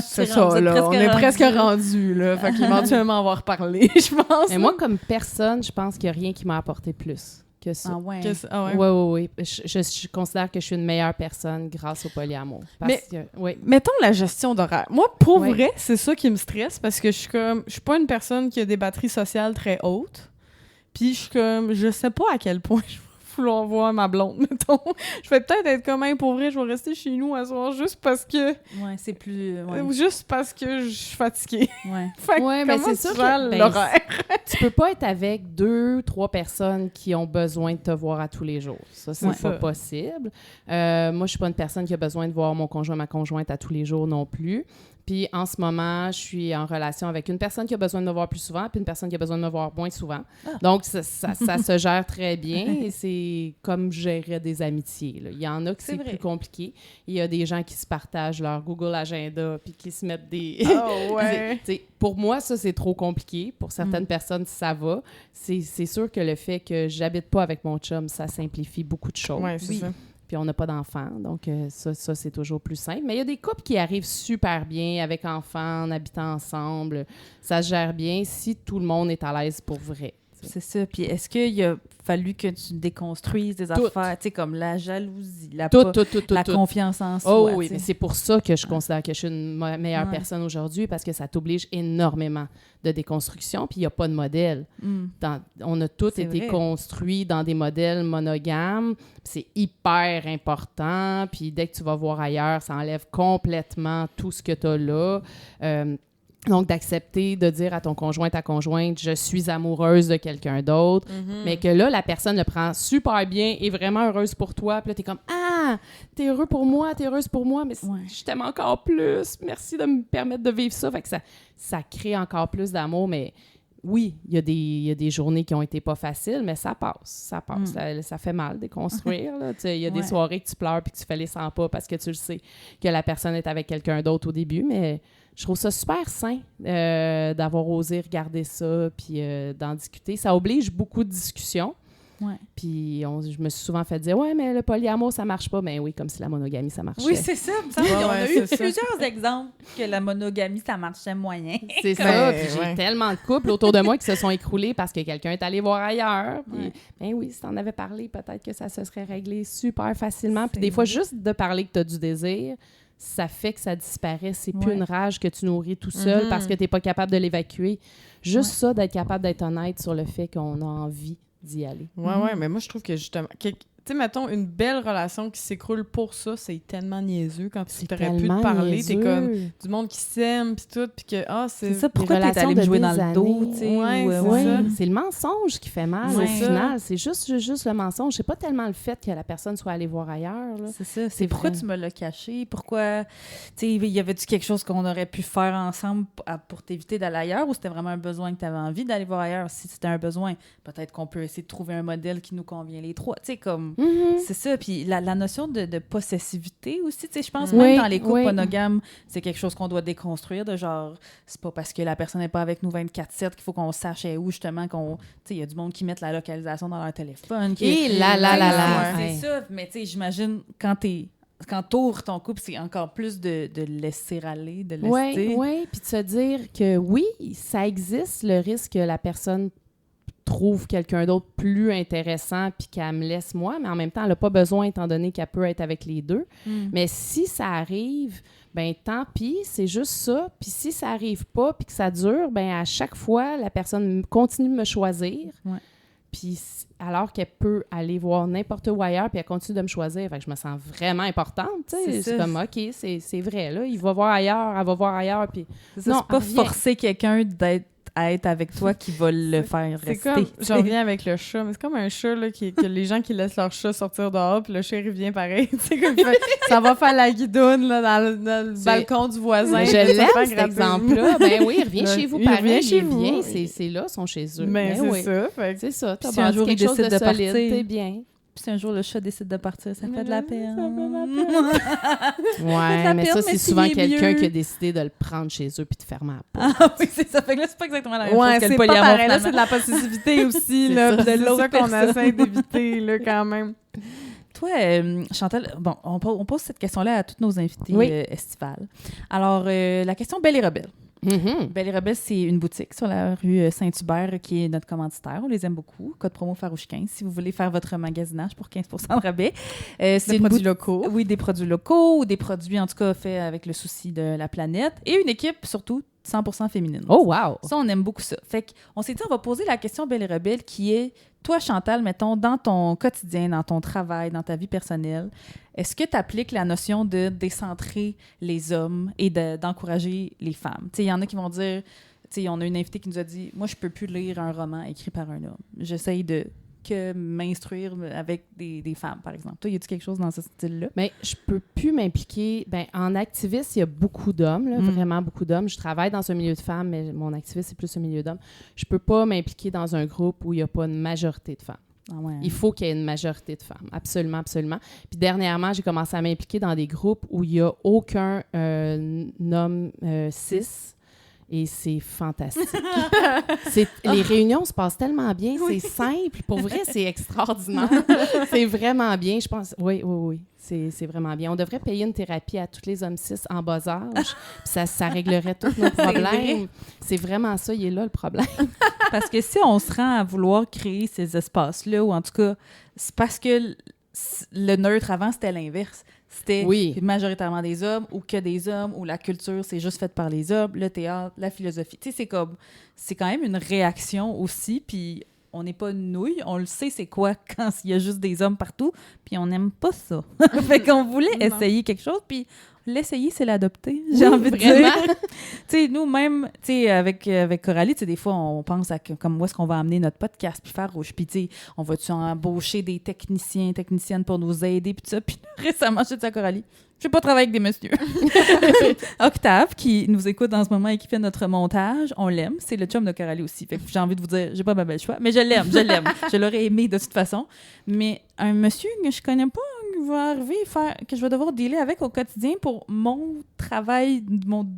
C'est ça, là. On est presque rendu, là. Fait qu'éventuellement, on va reparler, je pense. Mais moi, comme personne, je pense qu'il n'y a rien qui m'a apporté plus que ça. Ah ouais? Oui. Je considère que je suis une meilleure personne grâce au polyamour. Mettons la gestion d'horaire. Moi, pour vrai, c'est ça qui me stresse parce que je suis pas une personne qui a des batteries sociales très hautes. Puis je suis comme, je sais pas à quel point je vais vouloir voir ma blonde, mettons. Je vais peut-être être comme, pour vrai, je vais rester chez nous à soir juste parce que... Ouais, c'est plus... Juste parce que je suis fatiguée. Ouais. Fait que mais c'est sûr que l'horaire. Tu peux pas être avec 2-3 personnes qui ont besoin de te voir à tous les jours. Ça, c'est pas possible. Moi, je suis pas une personne qui a besoin de voir mon conjoint, ma conjointe à tous les jours non plus. Puis en ce moment, je suis en relation avec une personne qui a besoin de me voir plus souvent, puis une personne qui a besoin de me voir moins souvent. Donc, ça se gère très bien. Et c'est comme gérer des amitiés, là. Il y en a que c'est plus compliqué. Il y a des gens qui se partagent leur Google Agenda puis qui se mettent des... Oh, ouais. Pour moi, ça, c'est trop compliqué. Pour certaines personnes, ça va. C'est sûr que le fait que j'habite pas avec mon chum, ça simplifie beaucoup de choses. Ouais, c'est ça. Puis on n'a pas d'enfants, donc ça, c'est toujours plus simple. Mais il y a des couples qui arrivent super bien avec enfants, en habitant ensemble. Ça se gère bien si tout le monde est à l'aise pour vrai. C'est ça. Puis est-ce qu'il a fallu que tu déconstruises des affaires, tu sais, comme la jalousie, la confiance en soi? Oh oui, mais c'est pour ça que je considère que je suis une meilleure personne aujourd'hui, parce que ça t'oblige énormément de déconstruction, puis il n'y a pas de modèle. On a tous été construits dans des modèles monogames, c'est hyper important, puis dès que tu vas voir ailleurs, ça enlève complètement tout ce que tu as là. Donc, d'accepter de dire à ton conjoint, ta conjointe, je suis amoureuse de quelqu'un d'autre, mais que là, la personne le prend super bien et vraiment heureuse pour toi. Puis là, t'es comme, ah, t'es heureux pour moi, t'es heureuse pour moi, mais je t'aime encore plus. Merci de me permettre de vivre ça. Fait que ça crée encore plus d'amour, mais oui, il y a des journées qui ont été pas faciles, mais ça passe. Ça fait mal de construire. Il y a des soirées que tu pleures puis que tu fais les 100 pas parce que tu le sais que la personne est avec quelqu'un d'autre au début, mais je trouve ça super sain d'avoir osé regarder ça puis d'en discuter. Ça oblige beaucoup de discussions. Ouais. Puis je me suis souvent fait dire « Ouais, mais le polyamour, ça marche pas. » Ben oui, comme si la monogamie, ça marchait. Oui, c'est ça. On a eu plusieurs exemples que la monogamie, ça marchait moyen. C'est ça. Puis j'ai tellement de couples autour de moi qui se sont écroulés parce que quelqu'un est allé voir ailleurs. Puis, ben oui, si t'en avais parlé, peut-être que ça se serait réglé super facilement. Puis des fois, juste de parler que t'as du désir, ça fait que ça disparaît. C'est plus une rage que tu nourris tout seul parce que t'es pas capable de l'évacuer. Juste ça, d'être capable d'être honnête sur le fait qu'on a envie d'y aller. Ouais, mais moi, je trouve que justement... Tu sais, mettons, une belle relation qui s'écroule pour ça, c'est tellement niaiseux quand tu t'aurais pu te parler. T'es comme du monde qui s'aime, puis tout, puis que, c'est ça, pourquoi t'es allé me jouer dans le dos, tu sais? C'est le mensonge qui fait mal, au final. C'est juste le mensonge. C'est pas tellement le fait que la personne soit allée voir ailleurs, là. C'est ça. C'est pourquoi tu me l'as caché? Pourquoi, tu sais, y avait-tu quelque chose qu'on aurait pu faire ensemble pour t'éviter d'aller ailleurs, ou c'était vraiment un besoin que t'avais envie d'aller voir ailleurs? Si c'était un besoin, peut-être qu'on peut essayer de trouver un modèle qui nous convient les trois. Tu sais, comme... C'est ça. Puis la notion de possessivité aussi, tu sais, je pense même dans les couples monogames, c'est quelque chose qu'on doit déconstruire, de genre, c'est pas parce que la personne n'est pas avec nous 24/7 qu'il faut qu'on sache où, justement, qu'on... Tu sais, il y a du monde qui met la localisation dans leur téléphone. C'est ça. Mais tu sais, j'imagine, quand t'ouvres ton couple, c'est encore plus de laisser aller, de laisser... Oui, puis de se dire que oui, ça existe, le risque que la personne trouve quelqu'un d'autre plus intéressant puis qu'elle me laisse moi, mais en même temps, elle n'a pas besoin étant donné qu'elle peut être avec les deux. Mais si ça arrive, ben tant pis, c'est juste ça. Puis si ça arrive pas puis que ça dure, ben à chaque fois, la personne continue de me choisir. Puis alors qu'elle peut aller voir n'importe où ailleurs puis elle continue de me choisir, fait que je me sens vraiment importante, tu sais. C'est comme, OK, c'est vrai, là, il va voir ailleurs, elle va voir ailleurs, puis... Non, c'est pas forcer quelqu'un à être avec toi qui va le faire rester. C'est comme, je reviens avec le chat, mais c'est comme un chat, là, que les gens qui laissent leur chat sortir dehors, puis le chat, il revient pareil. Comme ça va faire la guidoune, là, dans le balcon du voisin. Je l'aime, cet exemple-là. Ben oui, il revient chez vous pareil. Il revient, c'est là, ils sont chez eux. Mais c'est ça. C'est ça. Si un jour il décide de partir, t'es bien. Puis si un jour le chat décide de partir, ça fait de la peine. Ouais, mais ça, c'est souvent quelqu'un qui a décidé de le prendre chez eux puis de fermer la porte. Ah oui, c'est ça. Fait que là, c'est pas exactement la même chose que le polyamour. Ouais, c'est pas pareil. Là, c'est de la possessivité aussi, là. C'est ça qu'on essaie d'éviter, là, quand même. Toi, Chantal, bon, on pose cette question-là à toutes nos invités estivales. Alors, la question Belle et Rebelle. Belle et Rebelle, c'est une boutique sur la rue Saint-Hubert qui est notre commanditaire. On les aime beaucoup. Code promo Farouche 15 si vous voulez faire votre magasinage pour 15 % de rabais. C'est des produits locaux. Oui, des produits locaux ou des produits, en tout cas, faits avec le souci de la planète. Et une équipe, surtout, 100% féminine. Oh, wow! Ça, on aime beaucoup ça. Fait qu'on s'est dit, on va poser la question Belle et Rebelle qui est, toi, Chantal, mettons, dans ton quotidien, dans ton travail, dans ta vie personnelle, est-ce que tu appliques la notion de décentrer les hommes et d'encourager les femmes? Tu sais, il y en a qui vont dire, tu sais, on a une invitée qui nous a dit, moi, je peux plus lire un roman écrit par un homme. J'essaye de que m'instruire avec des femmes, par exemple. Toi, y a-t-il quelque chose dans ce style-là? Mais je peux plus m'impliquer. Ben, en activiste, il y a beaucoup d'hommes, là, vraiment beaucoup d'hommes. Je travaille dans un milieu de femmes, mais mon activiste, c'est plus un milieu d'hommes. Je peux pas m'impliquer dans un groupe où il n'y a pas une majorité de femmes. Ah ouais. Il faut qu'il y ait une majorité de femmes. Absolument, absolument. Puis dernièrement, j'ai commencé à m'impliquer dans des groupes où il n'y a aucun homme cis. Et c'est fantastique. Les réunions se passent tellement bien, c'est simple. Pour vrai, c'est extraordinaire. C'est vraiment bien, je pense. Oui. C'est vraiment bien. On devrait payer une thérapie à tous les hommes cis en bas âge, puis ça réglerait tous nos problèmes. C'est vraiment ça, il est là le problème. Parce que si on se rend à vouloir créer ces espaces-là, ou en tout cas, c'est parce que le neutre avant, c'était l'inverse. C'était majoritairement des hommes ou que des hommes, ou la culture, c'est juste faite par les hommes, le théâtre, la philosophie. Tu sais, c'est quand même une réaction aussi, puis on n'est pas une nouille, on le sait c'est quoi quand il y a juste des hommes partout, puis on n'aime pas ça. Fait qu'on voulait essayer quelque chose, puis l'essayer, c'est l'adopter, j'ai envie de dire. Tu sais, nous, même, tu sais, avec Coralie, tu sais, des fois, on pense à comme où est-ce qu'on va amener notre podcast, puis Farouche, puis tu sais, on va-tu embaucher des techniciennes pour nous aider, puis tout ça. Puis récemment, je dis à Coralie, je vais pas travailler avec des messieurs. Octave, qui nous écoute en ce moment et qui fait notre montage, on l'aime. C'est le chum de Coralie aussi. Fait que j'ai envie de vous dire, j'ai pas ma belle choix, mais je l'aime. Je l'aurais aimé de toute façon. Mais un monsieur que je connais pas, qui va arriver que je vais devoir dealer avec au quotidien pour mon travail,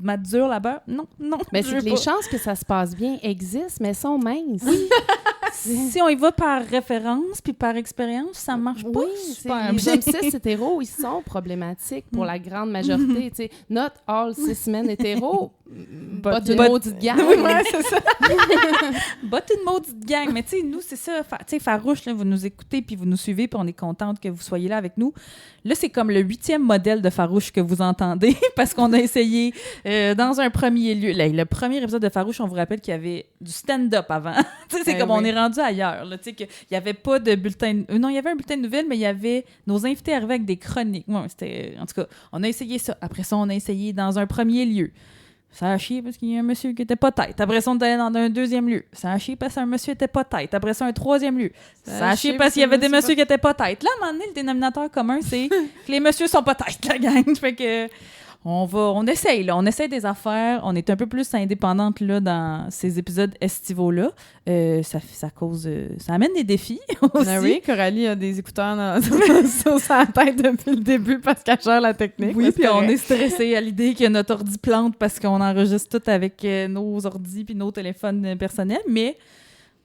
ma dure labeur, non. Mais c'est que les chances que ça se passe bien existent, mais sont minces. Oui. Si on y va par référence puis par expérience, ça marche pas super les bien. hommes cis hétéros, ils sont problématiques pour la grande majorité. Tu sais, not all cis men hétéros, pas une maudite gang. Oui, c'est ça. Pas une maudite gang. Mais tu sais, nous, c'est ça. Tu sais, Farouche, là, vous nous écoutez puis vous nous suivez puis on est contente que vous soyez là avec nous. Là, c'est comme le 8e modèle de Farouche que vous entendez parce qu'on a essayé dans un premier lieu. Là, le premier épisode de Farouche, on vous rappelle qu'il y avait du stand-up avant. Tu sais, c'est comme on est rendu ailleurs. Tu sais, qu'il n'y avait pas de bulletin... non, il y avait un bulletin de nouvelles, mais il y avait... Nos invités arrivaient avec des chroniques. Ouais, c'était... En tout cas, on a essayé ça. Après ça, on a essayé dans un premier lieu. Ça a chié parce qu'il y a un monsieur qui était pas tête. Après ça, on est allé dans un deuxième lieu. Ça a chié parce qu'un monsieur était pas tête. Après ça, un troisième lieu. Ça a chié parce qu'il y avait des messieurs qui étaient pas tête. Là, à un moment donné, le dénominateur commun, c'est que les messieurs sont pas tête, la gang. Fait que... On essaye, là. On essaye des affaires. On est un peu plus indépendante, là, dans ces épisodes estivaux-là. Ça cause... ça amène des défis aussi. Ah oui, Coralie a des écouteurs sur sa tête depuis le début parce qu'elle gère la technique. Oui, puis on est stressé à l'idée que notre ordi plante parce qu'on enregistre tout avec nos ordis puis nos téléphones personnels. Mais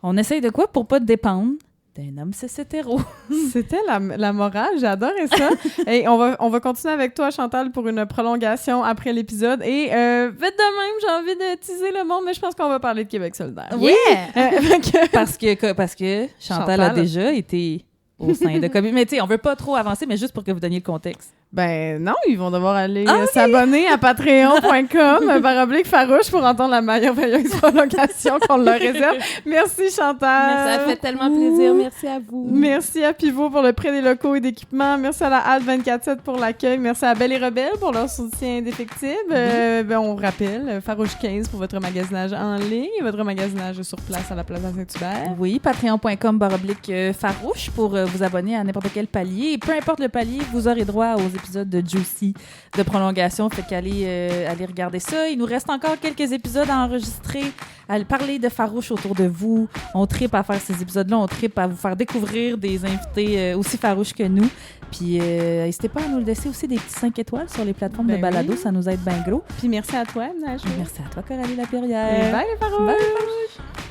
on essaye de quoi pour pas dépendre d'un homme cis hétéro. C'était la morale, j'adorais ça. Et on va continuer avec toi, Chantal, pour une prolongation après l'épisode. Et vite de même, j'ai envie de teaser le monde, mais je pense qu'on va parler de Québec solidaire. Oui! Parce que Chantal a déjà été au sein de Comité. Mais tu sais, on veut pas trop avancer, mais juste pour que vous donniez le contexte. Ben non, ils vont devoir aller s'abonner à patreon.com/farouche pour entendre la merveilleuse prolongation qu'on leur réserve. Merci Chantal. Ça fait tellement plaisir. Merci à vous. Merci à Pivot pour le prêt des locaux et d'équipements. Merci à la Halte 24/7 pour l'accueil. Merci à Belle et Rebelle pour leur soutien indéfectible. On rappelle, Farouche 15 pour votre magasinage en ligne et votre magasinage sur place à la Plaza Saint-Hubert. Oui, patreon.com/farouche pour vous abonner à n'importe quel palier. Et peu importe le palier, vous aurez droit aux épisodes de Juicy de prolongation. Fait qu'allez allez regarder ça. Il nous reste encore quelques épisodes à enregistrer, à parler de Farouche autour de vous. On tripe à faire ces épisodes-là. On tripe à vous faire découvrir des invités aussi farouches que nous. Puis n'hésitez pas à nous laisser aussi des petits 5 étoiles sur les plateformes de balado. Ça nous aide bien gros. Puis merci à toi, Nash. Merci à toi, Coralie Lapierrière. Bye les Farouches!